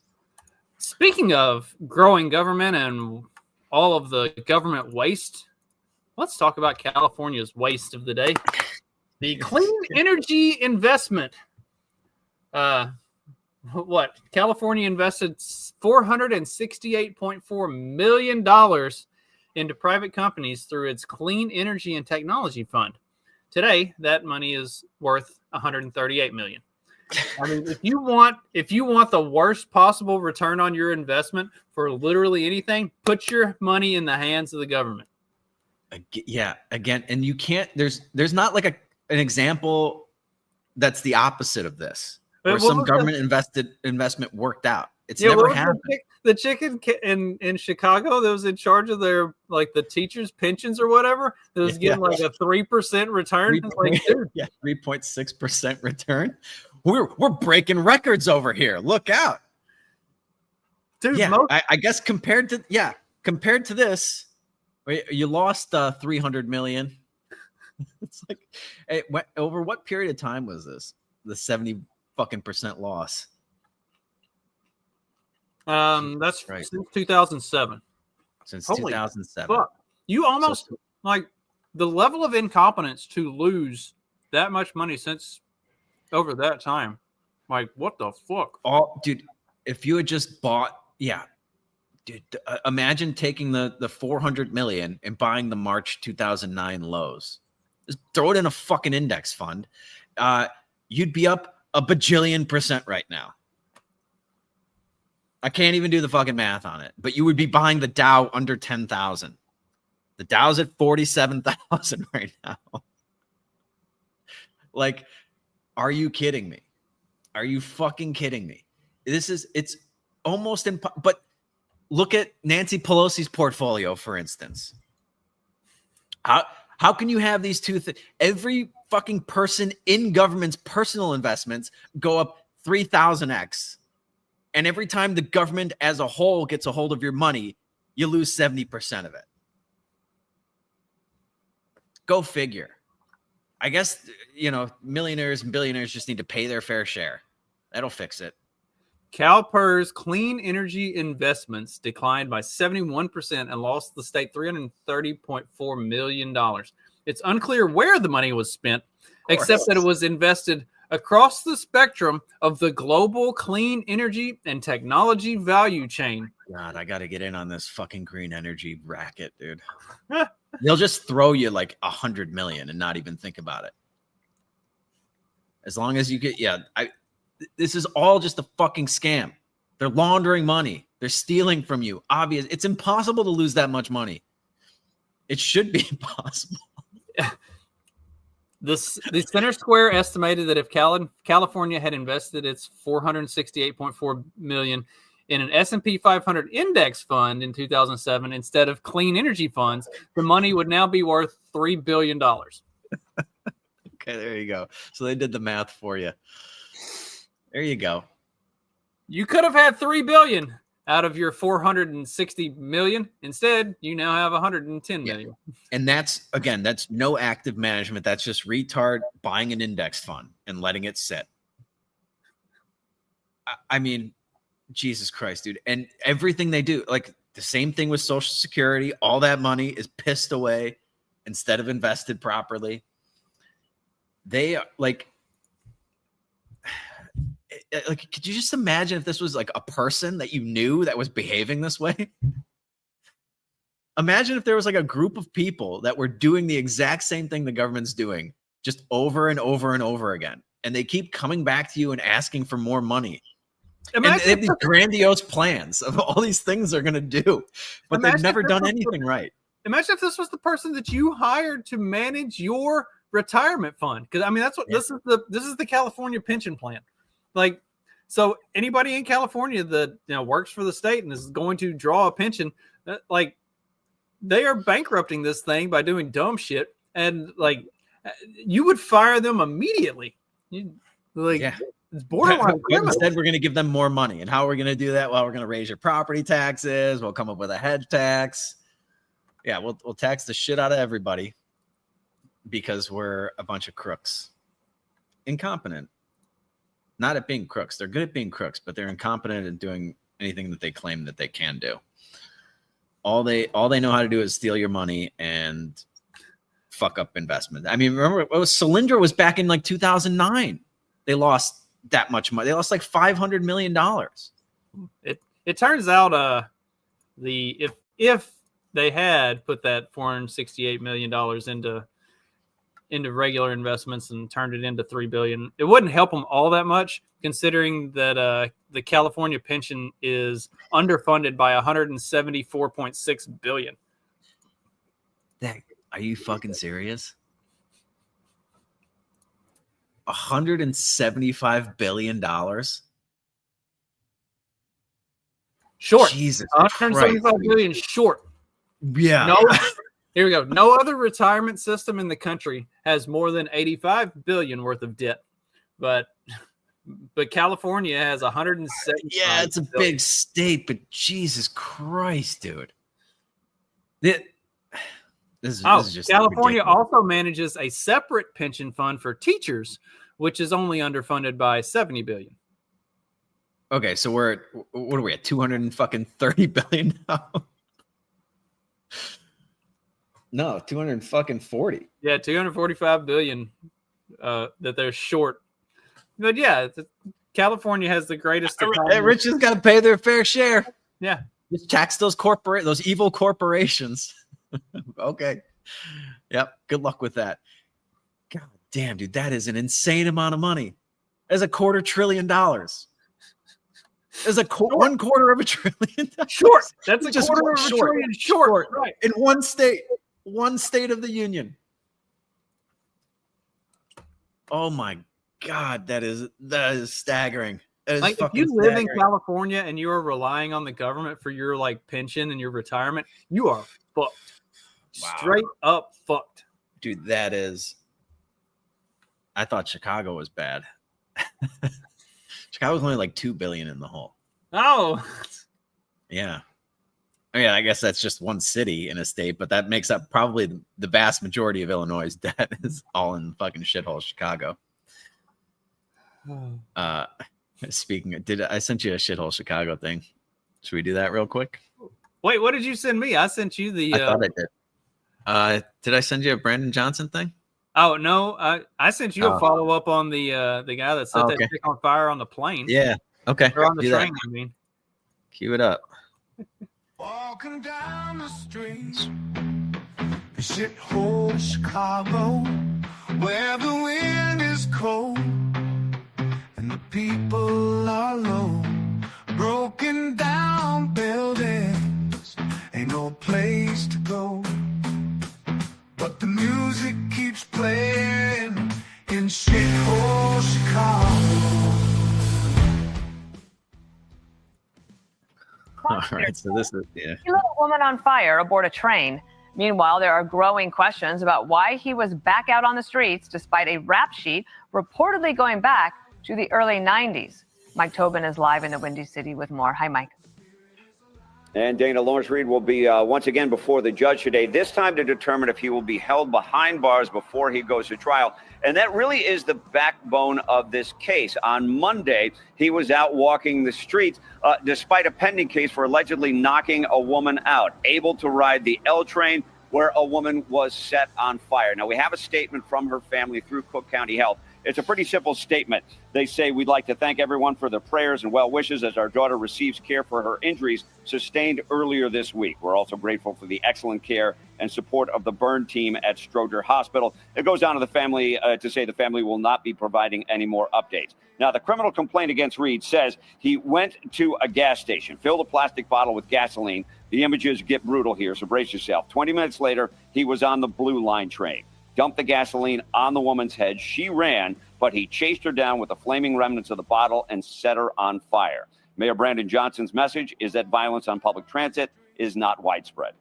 Speaking of growing government and all of the government waste, let's talk about California's waste of the day. The clean energy investment. California invested $468.4 million into private companies through its Clean Energy and Technology Fund. Today, that money is worth 138 million. I mean, if you want the worst possible return on your investment for literally anything, put your money in the hands of the government. Yeah, again, and you can't. There's not like an example that's the opposite of this, where some government investment worked out. It's never happened. The chick in Chicago that was in charge of their the teachers' pensions or whatever, that was getting like a 3% return. 3.6% return. We're breaking records over here. Look out, dude. Yeah, I guess compared to this, you lost 300 million. It's like, hey, over what period of time was this? The 70% loss. That's right. Since 2007. Since Holy 2007. Fuck. You almost like the level of incompetence to lose that much money since over that time. Like, what the fuck? Dude, if you had just bought, dude, imagine taking the 400 million and buying the March 2009 lows. Just throw it in a fucking index fund. You'd be up a bajillion % right now. I can't even do the fucking math on it, but you would be buying the Dow under 10,000. The Dow's at 47,000 right now. Like, are you kidding me? Are you fucking kidding me? It's almost impossible. But look at Nancy Pelosi's portfolio, for instance. How can you have these two things? Every fucking person in government's personal investments go up 3,000x. And every time the government as a whole gets a hold of your money, you lose 70% of it. Go figure. I guess, millionaires and billionaires just need to pay their fair share. That'll fix it. CalPERS clean energy investments declined by 71% and lost the state $330.4 million. It's unclear where the money was spent, except that it was invested across the spectrum of the global clean energy and technology value chain. God, I got to get in on this fucking green energy racket, dude. They'll just throw you like 100 million and not even think about it. As long as you get, this is all just a fucking scam. They're laundering money. They're stealing from you. Obvious. It's impossible to lose that much money. It should be impossible. The Center Square estimated that if California had invested its $468.4 million in an S&P 500 index fund in 2007 instead of clean energy funds, the money would now be worth $3 billion. Okay, there you go. So they did the math for you. There you go. You could have had $3 billion out of your $460 million. Instead, you now have $110 million. And that's no active management. That's just retard buying an index fund and letting it sit. I mean, Jesus Christ, dude. And everything they do, like the same thing with Social Security, all that money is pissed away instead of invested properly. They could you just imagine if this was like a person that you knew that was behaving this way? Imagine if there was like a group of people that were doing the exact same thing the government's doing, just over and over and over again. And they keep coming back to you and asking for more money. And they have these grandiose plans of all these things they're going to do, but they've never done anything right. Imagine if this was the person that you hired to manage your retirement fund. Because I mean, that's what this is the California pension plan. Like, so anybody in California that works for the state and is going to draw a pension, like they are bankrupting this thing by doing dumb shit, and like you would fire them immediately. It's borderline criminal. Instead, we're going to give them more money, and how are we going to do that? Well, we're going to raise your property taxes. We'll come up with a head tax. Yeah, we'll tax the shit out of everybody because we're a bunch of crooks, incompetent. Not at being crooks. They're good at being crooks, but they're incompetent at doing anything that they claim that they can do. All they know how to do is steal your money and fuck up investment. I mean, remember, Solyndra was back in like 2009. They lost that much money. They lost like $500 million. It turns out if they had put that $468 million into regular investments and turned it into $3 billion. It wouldn't help them all that much, considering that the California pension is underfunded by $174.6 billion. Are you fucking serious? $175 billion. Short. Jesus $175 Christ. billion short. Yeah. No, here we go. No other retirement system in the country has more than $85 billion worth of debt, but California has 170. Yeah, it's a big state, but Jesus Christ, dude. This is just California ridiculous. also manages a separate pension fund for teachers, which is only underfunded by $70 billion. Okay, so what are we at? $230 billion now? No, 240. Yeah, $245 billion that they're short. But yeah, California has the greatest economy. Rich has got to pay their fair share. Yeah, just tax those evil corporations. Okay. Yep. Good luck with that. God damn, dude, that is an insane amount of money. That's $250 billion. That's $1/4 of $1 trillion. Short. That's just $250 billion short. Right. In one state of the union. Oh my God, that is staggering. That is like if fucking you live staggering. in California and you are relying on the government for your like pension and your retirement, you are fucked. Wow. Straight up fucked. Dude, that is. I thought Chicago was bad. Chicago was only like $2 billion in the hole. Oh, yeah. I mean, I guess that's just one city in a state, but that makes up probably the vast majority of Illinois' debt is all in fucking shithole Chicago. Speaking of, I sent you a shithole Chicago thing. Should we do that real quick? Wait, what did you send me? I sent you the. I thought I did. Did I send you a Brandon Johnson thing? Oh no, I sent you a follow up on the guy that set that chick on fire on the plane. Yeah. Okay. Or on the Do train. that. I mean, cue it up. Walking down the streets, the shithole Chicago, where the wind is cold and the people are low. Broken down buildings, ain't no place to go. But the music keeps playing in shithole Chicago. All right, so this is He lit a woman on fire aboard a train. Meanwhile, there are growing questions about why he was back out on the streets despite a rap sheet reportedly going back to the early 90s. Mike Tobin is live in the Windy City with more. Hi, Mike. And Dana Lawrence Reed will be once again before the judge today, this time to determine if he will be held behind bars before he goes to trial. And that really is the backbone of this case. On Monday, he was out walking the streets despite a pending case for allegedly knocking a woman out, able to ride the L train where a woman was set on fire. Now, we have a statement from her family through Cook County Health. It's a pretty simple statement. They say, we'd like to thank everyone for their prayers and well wishes as our daughter receives care for her injuries sustained earlier this week. We're also grateful for the excellent care and support of the burn team at Stroger Hospital. It goes on to the family to say the family will not be providing any more updates. Now, the criminal complaint against Reed says he went to a gas station, filled a plastic bottle with gasoline. The images get brutal here, so brace yourself. 20 minutes later, he was on the Blue Line train. Dumped the gasoline on the woman's head. She ran, but he chased her down with the flaming remnants of the bottle and set her on fire. Mayor Brandon Johnson's message is that violence on public transit is not widespread.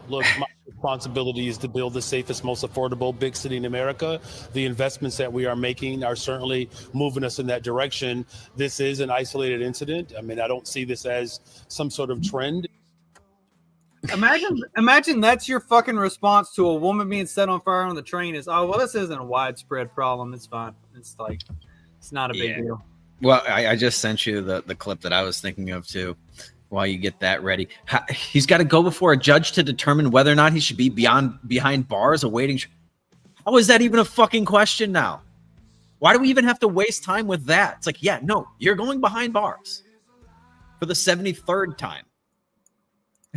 Look, my responsibility is to build the safest, most affordable big city in America. The investments that we are making are certainly moving us in that direction. This is an isolated incident. I mean, I don't see this as some sort of trend. Imagine that's your fucking response to a woman being set on fire on the train is, oh, well, this isn't a widespread problem. It's fine. It's like, it's not a big deal. Well, I just sent you the clip that I was thinking of too. While you get that ready, he's got to go before a judge to determine whether or not he should be behind bars awaiting. How is that even a fucking question now? Why do we even have to waste time with that? It's like, yeah, no, you're going behind bars for the 73rd time.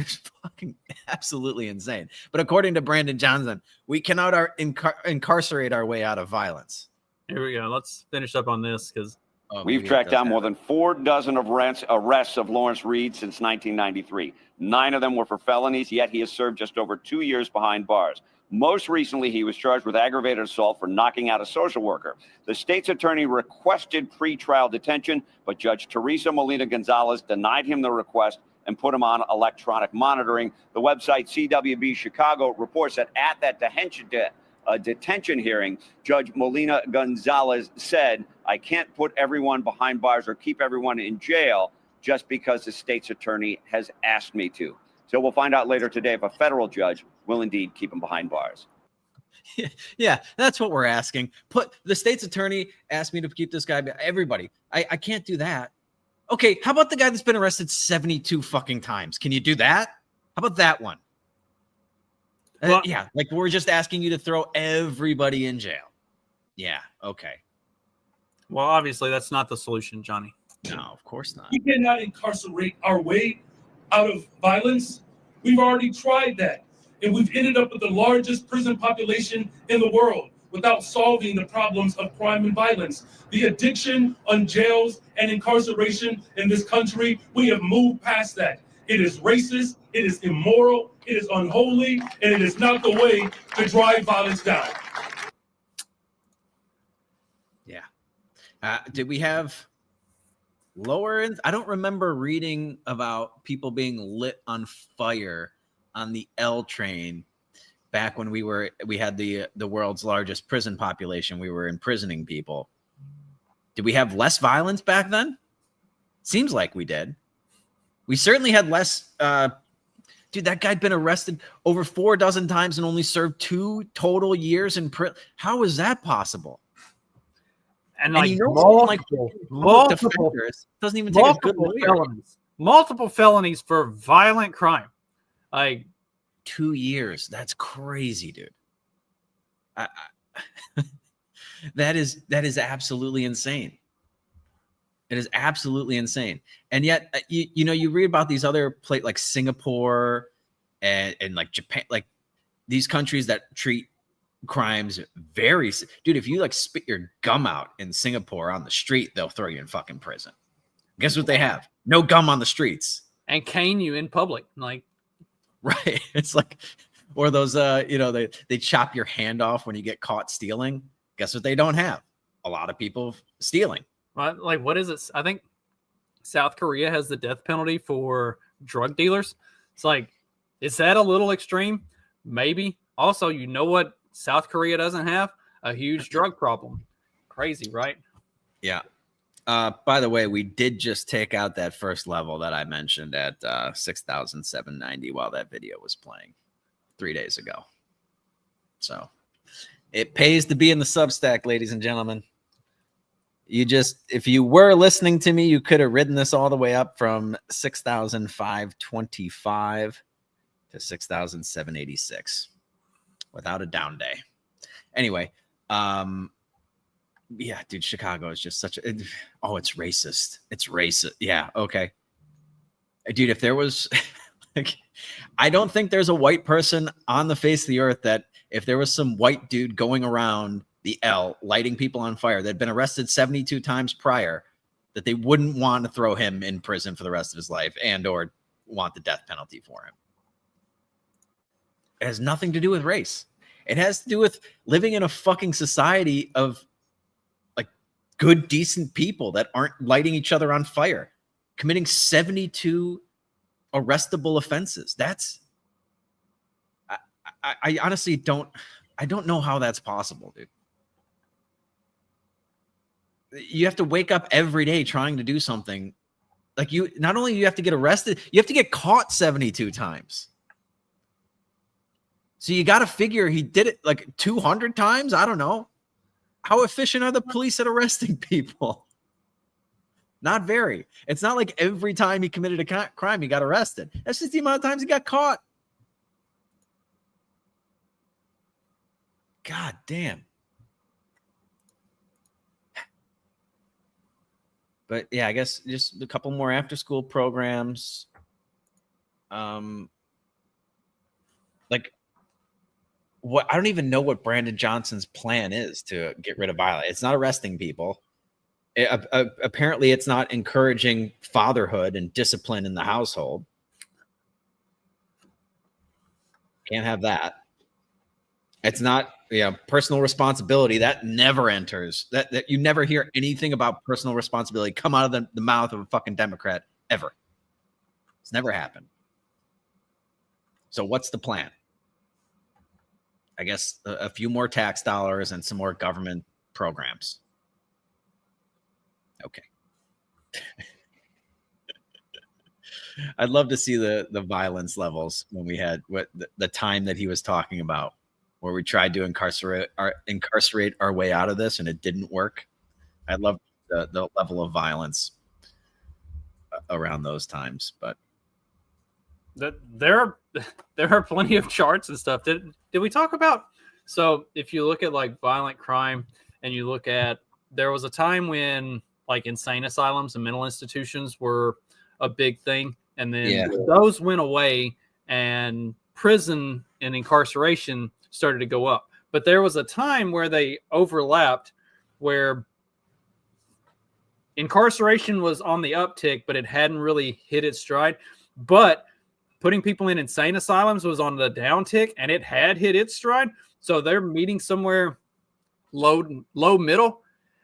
It's fucking absolutely insane. But according to Brandon Johnson, we cannot incarcerate our way out of violence. Here we go. Let's finish up on this because we've tracked down more than 4 dozen arrests of Lawrence Reed since 1993. 9 of them were for felonies, yet he has served just over 2 years behind bars. Most recently, he was charged with aggravated assault for knocking out a social worker. The state's attorney requested pretrial detention, but Judge Teresa Molina Gonzalez denied him the request and put him on electronic monitoring. The website CWB Chicago reports that at that detention hearing, Judge Molina Gonzalez said, "I can't put everyone behind bars or keep everyone in jail just because the state's attorney has asked me to." So we'll find out later today if a federal judge will indeed keep him behind bars. Yeah, that's what we're asking. Put the state's attorney asked me to keep this guy. Everybody, I can't do that. Okay, how about the guy that's been arrested 72 fucking times? Can you do that? How about that one? Well, yeah, like we're just asking you to throw everybody in jail. Yeah, okay. Well, obviously that's not the solution, Johnny. No, of course not. We cannot incarcerate our way out of violence. We've already tried that, and we've ended up with the largest prison population in the world without solving the problems of crime and violence. The addiction on jails and incarceration in this country, we have moved past that. It is racist, it is immoral, it is unholy, and it is not the way to drive violence down. Yeah. Did we have lower ends? I don't remember reading about people being lit on fire on the L train back when we had the world's largest prison population. We were imprisoning people. Did we have less violence back then? Seems like we did. We certainly had less. Dude, that guy'd been arrested over 4 dozen times and only served 2 total years in prison. How is that possible? And like, multiple defenders doesn't even take a good lawyer. Multiple felonies for violent crime. Like 2 years. That's crazy, dude. That is absolutely insane. It is absolutely insane. And yet, you read about these other places like Singapore and like Japan, like these countries that treat crimes very, dude, if you like spit your gum out in Singapore on the street, they'll throw you in fucking prison. Guess what they have? No gum on the streets. And cane you in public. Like, right. It's like, or those, they chop your hand off when you get caught stealing. Guess what they don't have? A lot of people stealing. Like, what is it? I think South Korea has the death penalty for drug dealers. It's like, is that a little extreme? Maybe. Also, you know what South Korea doesn't have? A huge drug problem. Crazy, right? Yeah. By the way, we did just take out that first level that I mentioned at 6,790 while that video was playing 3 days ago. So it pays to be in the Substack, ladies and gentlemen. If you were listening to me, you could have ridden this all the way up from 6,525 to 6,786 without a down day. Anyway, yeah, dude, Chicago is just such a, it's racist. It's racist. Yeah. Okay. Dude, if there was, like, I don't think there's a white person on the face of the earth that if there was some white dude going around the L lighting people on fire that had been arrested 72 times prior, that they wouldn't want to throw him in prison for the rest of his life and or want the death penalty for him. It has nothing to do with race. It has to do with living in a fucking society of like good, decent people that aren't lighting each other on fire, committing 72 arrestable offenses. That's, I honestly don't know how that's possible, dude. You have to wake up every day trying to do something. Like, you, not only do you have to get arrested, you have to get caught 72 times. So you got to figure he did it like 200 times. I don't know. How efficient are the police at arresting people? Not very. It's not like every time he committed a crime, he got arrested. That's just the amount of times he got caught. God damn. But yeah, I guess just a couple more after school programs. like what I don't even know what Brandon Johnson's plan is to get rid of violence. It's not arresting people. Apparently, it's not encouraging fatherhood and discipline in the household. Can't have that. It's not, personal responsibility. That never enters. That you never hear anything about personal responsibility come out of the mouth of a fucking Democrat ever. It's never happened. So what's the plan? I guess a few more tax dollars and some more government programs. Okay. I'd love to see the violence levels when we had the time that he was talking about, where we tried to incarcerate our way out of this and it didn't work. I'd love the level of violence around those times, but there are plenty of charts and stuff. Did we talk about? So if you look at like violent crime and you look at, there was a time when like insane asylums and mental institutions were a big thing. And then those went away and prison and incarceration started to go up. But there was a time where they overlapped, where incarceration was on the uptick, but it hadn't really hit its stride. But putting people in insane asylums was on the downtick, and it had hit its stride. So they're meeting somewhere low middle.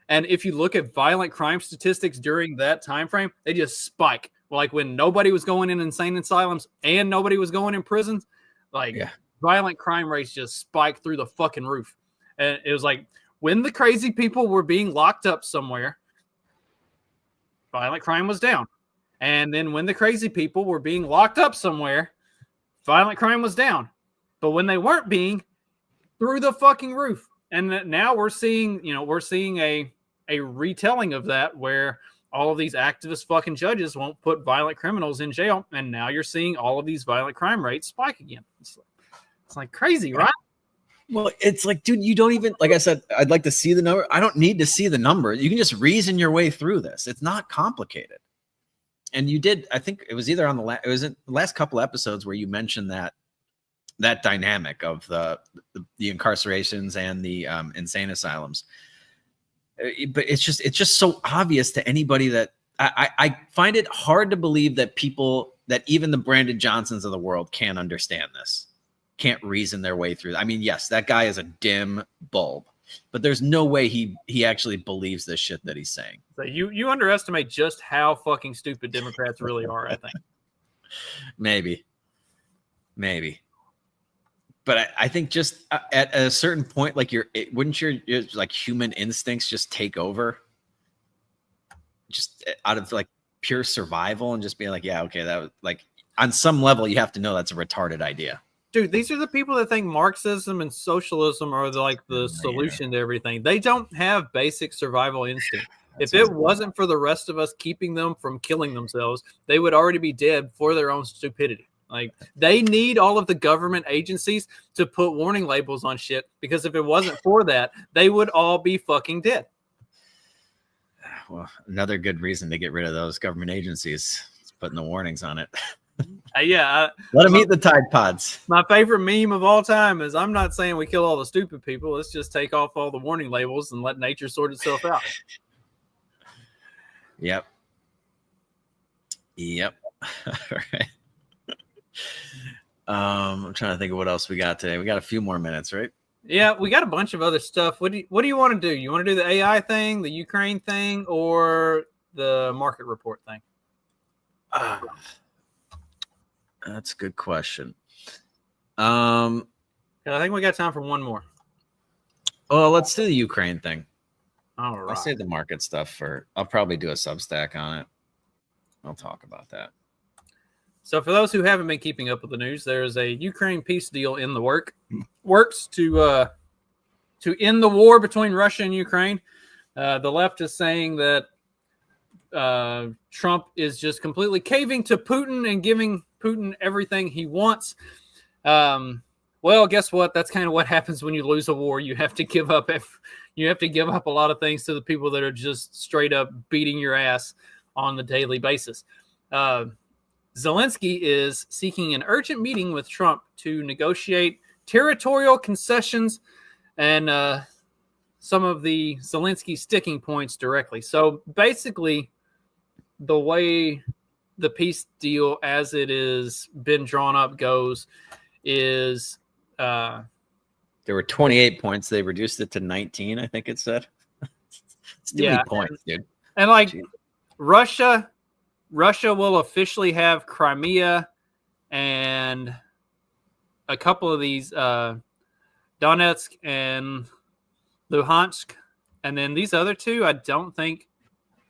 And if you look at violent crime statistics during that time frame, they just spike. Like when nobody was going in insane asylums and nobody was going in prisons, violent crime rates just spiked through the fucking roof. And it was like when the crazy people were being locked up somewhere, violent crime was down. And then when the crazy people were being locked up somewhere, violent crime was down. But when they weren't being, through the fucking roof. And now we're seeing a retelling of that, where all of these activist fucking judges won't put violent criminals in jail. And now you're seeing all of these violent crime rates spike again. It's like crazy, right? Well, it's like, dude, you don't even, like I said, I'd like to see the number. I don't need to see the number. You can just reason your way through this. It's not complicated. And you did, I think it was either on it was in the last couple episodes where you mentioned that dynamic of the incarcerations and the insane asylums. But it's just so obvious to anybody that I find it hard to believe that even the Brandon Johnsons of the world can't understand this, can't reason their way through. I mean, yes, that guy is a dim bulb, but there's no way he actually believes this shit that he's saying. So you underestimate just how fucking stupid Democrats really are, I think. Maybe. But I think just at a certain point, like wouldn't your like human instincts just take over, just out of like pure survival, and just being like, yeah, okay, that was like on some level you have to know that's a retarded idea. Dude, these are the people that think Marxism and socialism are the solution to everything. They don't have basic survival instinct. If it wasn't for the rest of us keeping them from killing themselves, they would already be dead for their own stupidity. Like, they need all of the government agencies to put warning labels on shit, because if it wasn't for that, they would all be fucking dead. Well, another good reason to get rid of those government agencies is putting the warnings on it. Let them eat the Tide Pods. My favorite meme of all time is, I'm not saying we kill all the stupid people. Let's just take off all the warning labels and let nature sort itself out. Yep. All right. I'm trying to think of what else we got today. We got a few more minutes, right? Yeah, we got a bunch of other stuff. What do you want to do? You want to do the AI thing, the Ukraine thing, or the market report thing? That's a good question. I think we got time for one more. Well, let's do the Ukraine thing. All right. I'll save the market stuff I'll probably do a Substack on it. I'll talk about that. So for those who haven't been keeping up with the news, there is a Ukraine peace deal in the works to end the war between Russia and Ukraine. The left is saying that Trump is just completely caving to Putin and giving Putin everything he wants. Well, guess what? That's kind of what happens when you lose a war. You have to give up. You have to give up a lot of things to the people that are just straight up beating your ass on the daily basis. Zelensky is seeking an urgent meeting with Trump to negotiate territorial concessions and some of the Zelensky sticking points directly. So basically, the way the peace deal as it is been drawn up goes is there were 28 points. They reduced it to 19, I think it said. It's too many points, dude. And like Russia will officially have Crimea and a couple of these Donetsk and Luhansk, and then these other two I don't think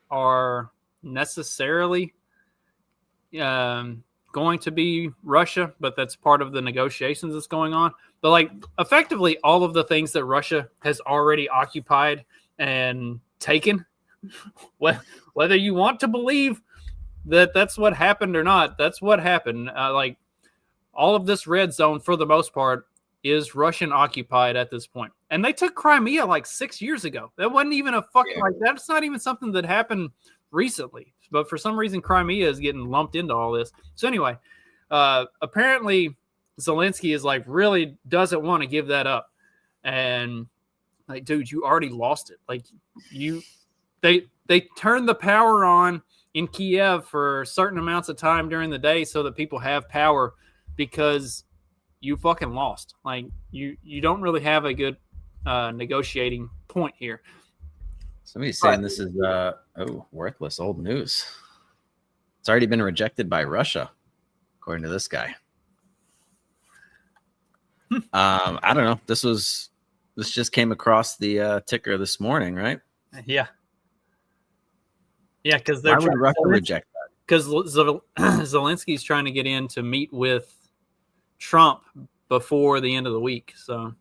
are necessarily going to be Russia, but that's part of the negotiations that's going on. But like effectively all of the things that Russia has already occupied and taken, whether you want to believe that that's what happened or not, that's what happened. Like all of this red zone for the most part is Russian occupied at this point. And they took Crimea like 6 years ago. That wasn't even a fucking like that's not even something that happened recently. But for some reason Crimea is getting lumped into all this. So anyway, apparently Zelensky is like really doesn't want to give that up. And like, dude, you already lost it. Like they turned the power on in Kiev for certain amounts of time during the day so that people have power because you fucking lost. Like you don't really have a good negotiating point here. Somebody's saying this is worthless old news. It's already been rejected by Russia, according to this guy. I don't know. This just came across the ticker this morning, right? Yeah. Yeah, because they're why would Russia reject that? Because Zelensky's trying to get in to meet with Trump before the end of the week. So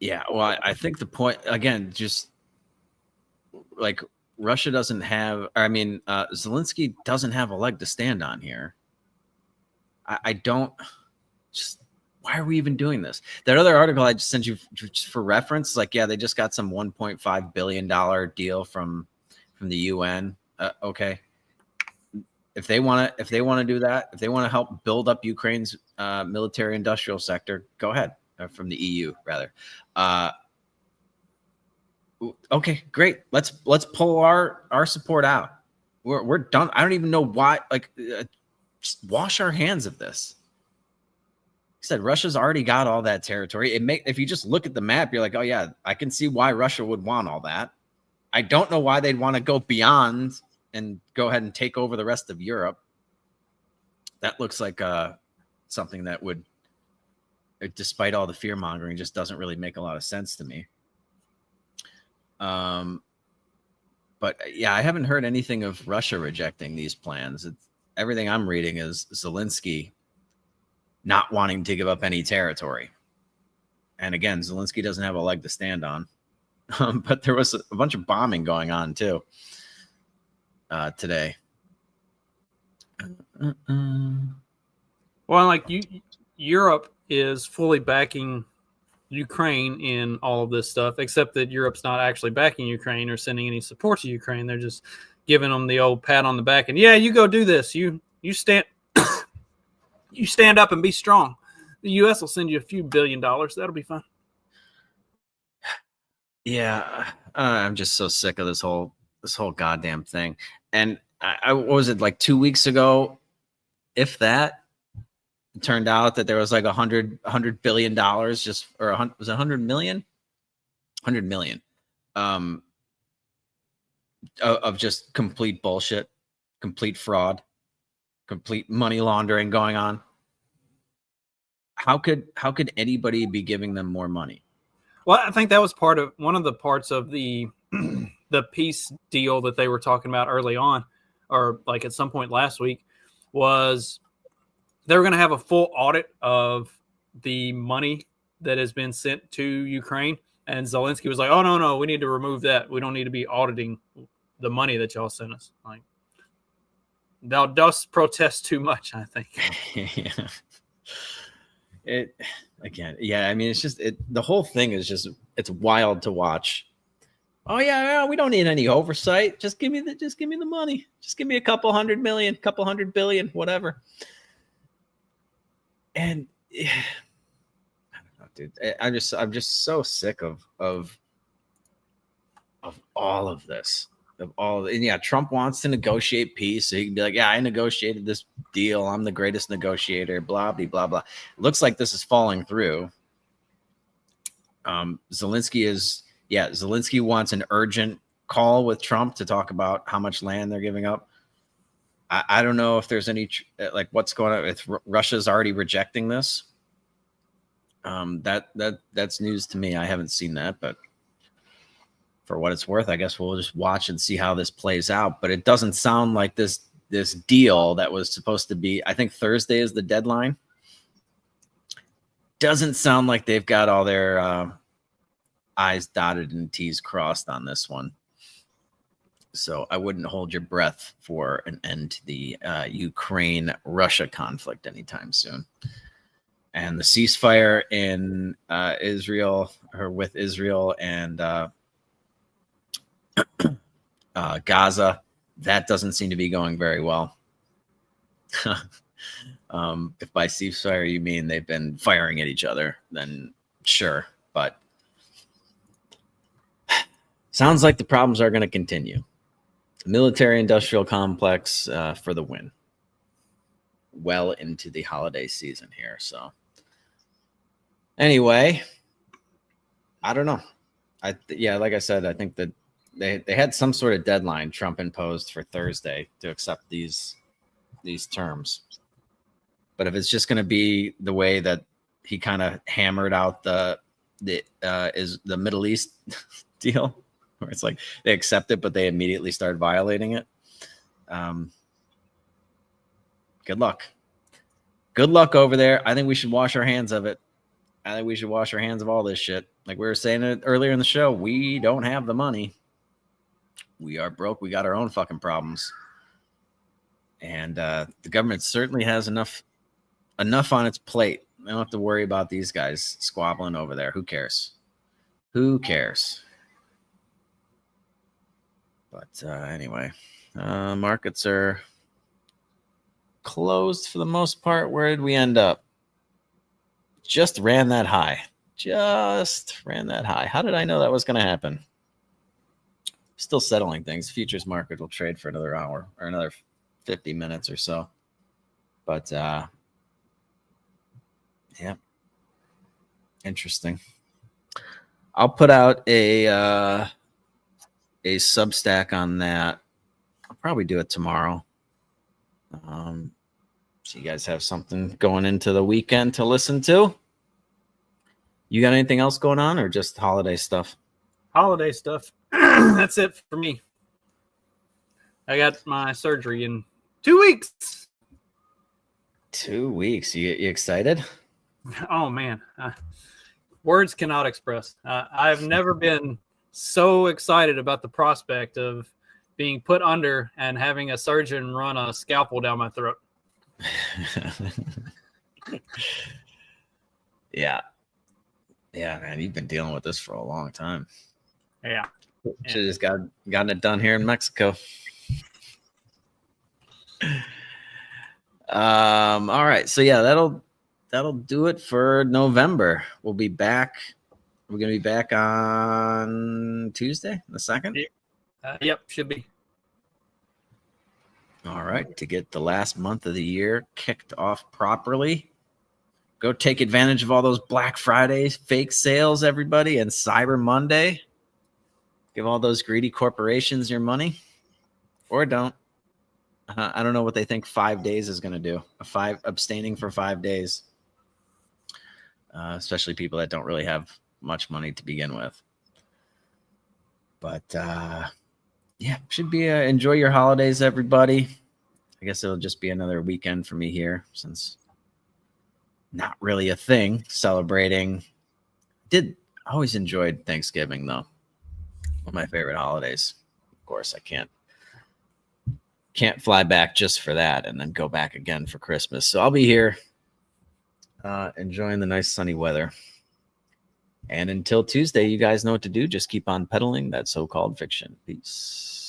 yeah, well, I think the point again, just like Russia doesn't have. I mean, Zelensky doesn't have a leg to stand on here. I don't. Just why are we even doing this? That other article I just sent you just for reference, like, yeah, they just got some $1.5 billion deal from the UN. Okay, if they want to do that, if they want to help build up Ukraine's military industrial sector, go ahead. From the EU, rather. Okay, great. Let's pull our support out. We're done. I don't even know why. Like, just wash our hands of this. He said Russia's already got all that territory. If you just look at the map, you're like, oh yeah, I can see why Russia would want all that. I don't know why they'd want to go beyond and go ahead and take over the rest of Europe. That looks like something that would, despite all the fear mongering, just doesn't really make a lot of sense to me. But yeah, I haven't heard anything of Russia rejecting these plans. Everything I'm reading is Zelensky not wanting to give up any territory. And again, Zelensky doesn't have a leg to stand on. But there was a bunch of bombing going on too today. Well, like Europe is fully backing Ukraine in all of this stuff, except that Europe's not actually backing Ukraine or sending any support to Ukraine. They're just giving them the old pat on the back and yeah, you go do this. You stand you stand up and be strong. The US will send you a few $1 billion. That'll be fun. Yeah, I'm just so sick of this whole goddamn thing. And I what was it, like 2 weeks ago, if that, it turned out that there was like $100 billion just, or was it 100 million? 100 million of just complete bullshit, complete fraud, complete money laundering going on. How could anybody be giving them more money? Well, I think that was one of the parts of the the peace deal that they were talking about early on, or like at some point last week, was they were going to have a full audit of the money that has been sent to Ukraine. And Zelensky was like, oh, no, we need to remove that. We don't need to be auditing the money that y'all sent us. Like, they'll just protest too much, I think. Yeah. I mean, it's just, the whole thing is just, it's wild to watch. Oh yeah, we don't need any oversight. Just give me the money. Just give me a couple hundred million, couple hundred billion, whatever. And yeah, I don't know, dude. I'm just so sick of all of this. And yeah, Trump wants to negotiate peace, so he can be like, yeah, I negotiated this deal. I'm the greatest negotiator, blah, blah, blah, blah. It looks like this is falling through. Zelensky wants an urgent call with Trump to talk about how much land they're giving up. I don't know if there's any, like, what's going on. If Russia's already rejecting this, that's news to me. I haven't seen that, but for what it's worth, I guess we'll just watch and see how this plays out. But it doesn't sound like this deal that was supposed to be, I think Thursday is the deadline. Doesn't sound like they've got all their I's dotted and T's crossed on this one. So I wouldn't hold your breath for an end to the Ukraine-Russia conflict anytime soon. And the ceasefire in Israel, or with Israel and Gaza, that doesn't seem to be going very well. If by ceasefire you mean they've been firing at each other, then sure. But sounds like the problems are going to continue. Military-industrial complex for the win. Well into the holiday season here. So anyway, I don't know. Like I said, I think that they had some sort of deadline Trump imposed for Thursday to accept these terms. But if it's just going to be the way that he kind of hammered out the Middle East deal, where it's like they accept it, but they immediately start violating it. Good luck. Good luck over there. I think we should wash our hands of it. I think we should wash our hands of all this shit. Like we were saying it earlier in the show, we don't have the money. We are broke. We got our own fucking problems. And the government certainly has enough on its plate. They don't have to worry about these guys squabbling over there. Who cares? Who cares? But anyway, markets are closed for the most part. Where did we end up? Just ran that high. How did I know that was going to happen? Still settling things. Futures market will trade for another hour or another 50 minutes or so. But yeah, interesting. I'll put out a Substack on that. I'll probably do it tomorrow. So you guys have something going into the weekend to listen to. You got anything else going on, or just holiday stuff? Holiday stuff. That's it for me. I got my surgery in 2 weeks. 2 weeks. You excited? Oh man, words cannot express. I've never been so excited about the prospect of being put under and having a surgeon run a scalpel down my throat. Yeah, man, you've been dealing with this for a long time. Yeah. Should have just gotten it done here in Mexico. All right. So yeah, that'll do it for November. We'll be back. We're gonna be back on Tuesday, the 2nd. Yep, should be. All right. To get the last month of the year kicked off properly, go take advantage of all those Black Friday fake sales, everybody, and Cyber Monday. Give all those greedy corporations your money, or don't. I don't know what they think 5 days is going to do. Abstaining for 5 days, especially people that don't really have much money to begin with. But yeah, should be enjoy your holidays, everybody. I guess it'll just be another weekend for me here, since not really a thing celebrating. Always enjoyed Thanksgiving though. One of my favorite holidays. Of course, I can't fly back just for that and then go back again for Christmas. So I'll be here enjoying the nice sunny weather. And until Tuesday, you guys know what to do. Just keep on peddling that so-called fiction. Peace.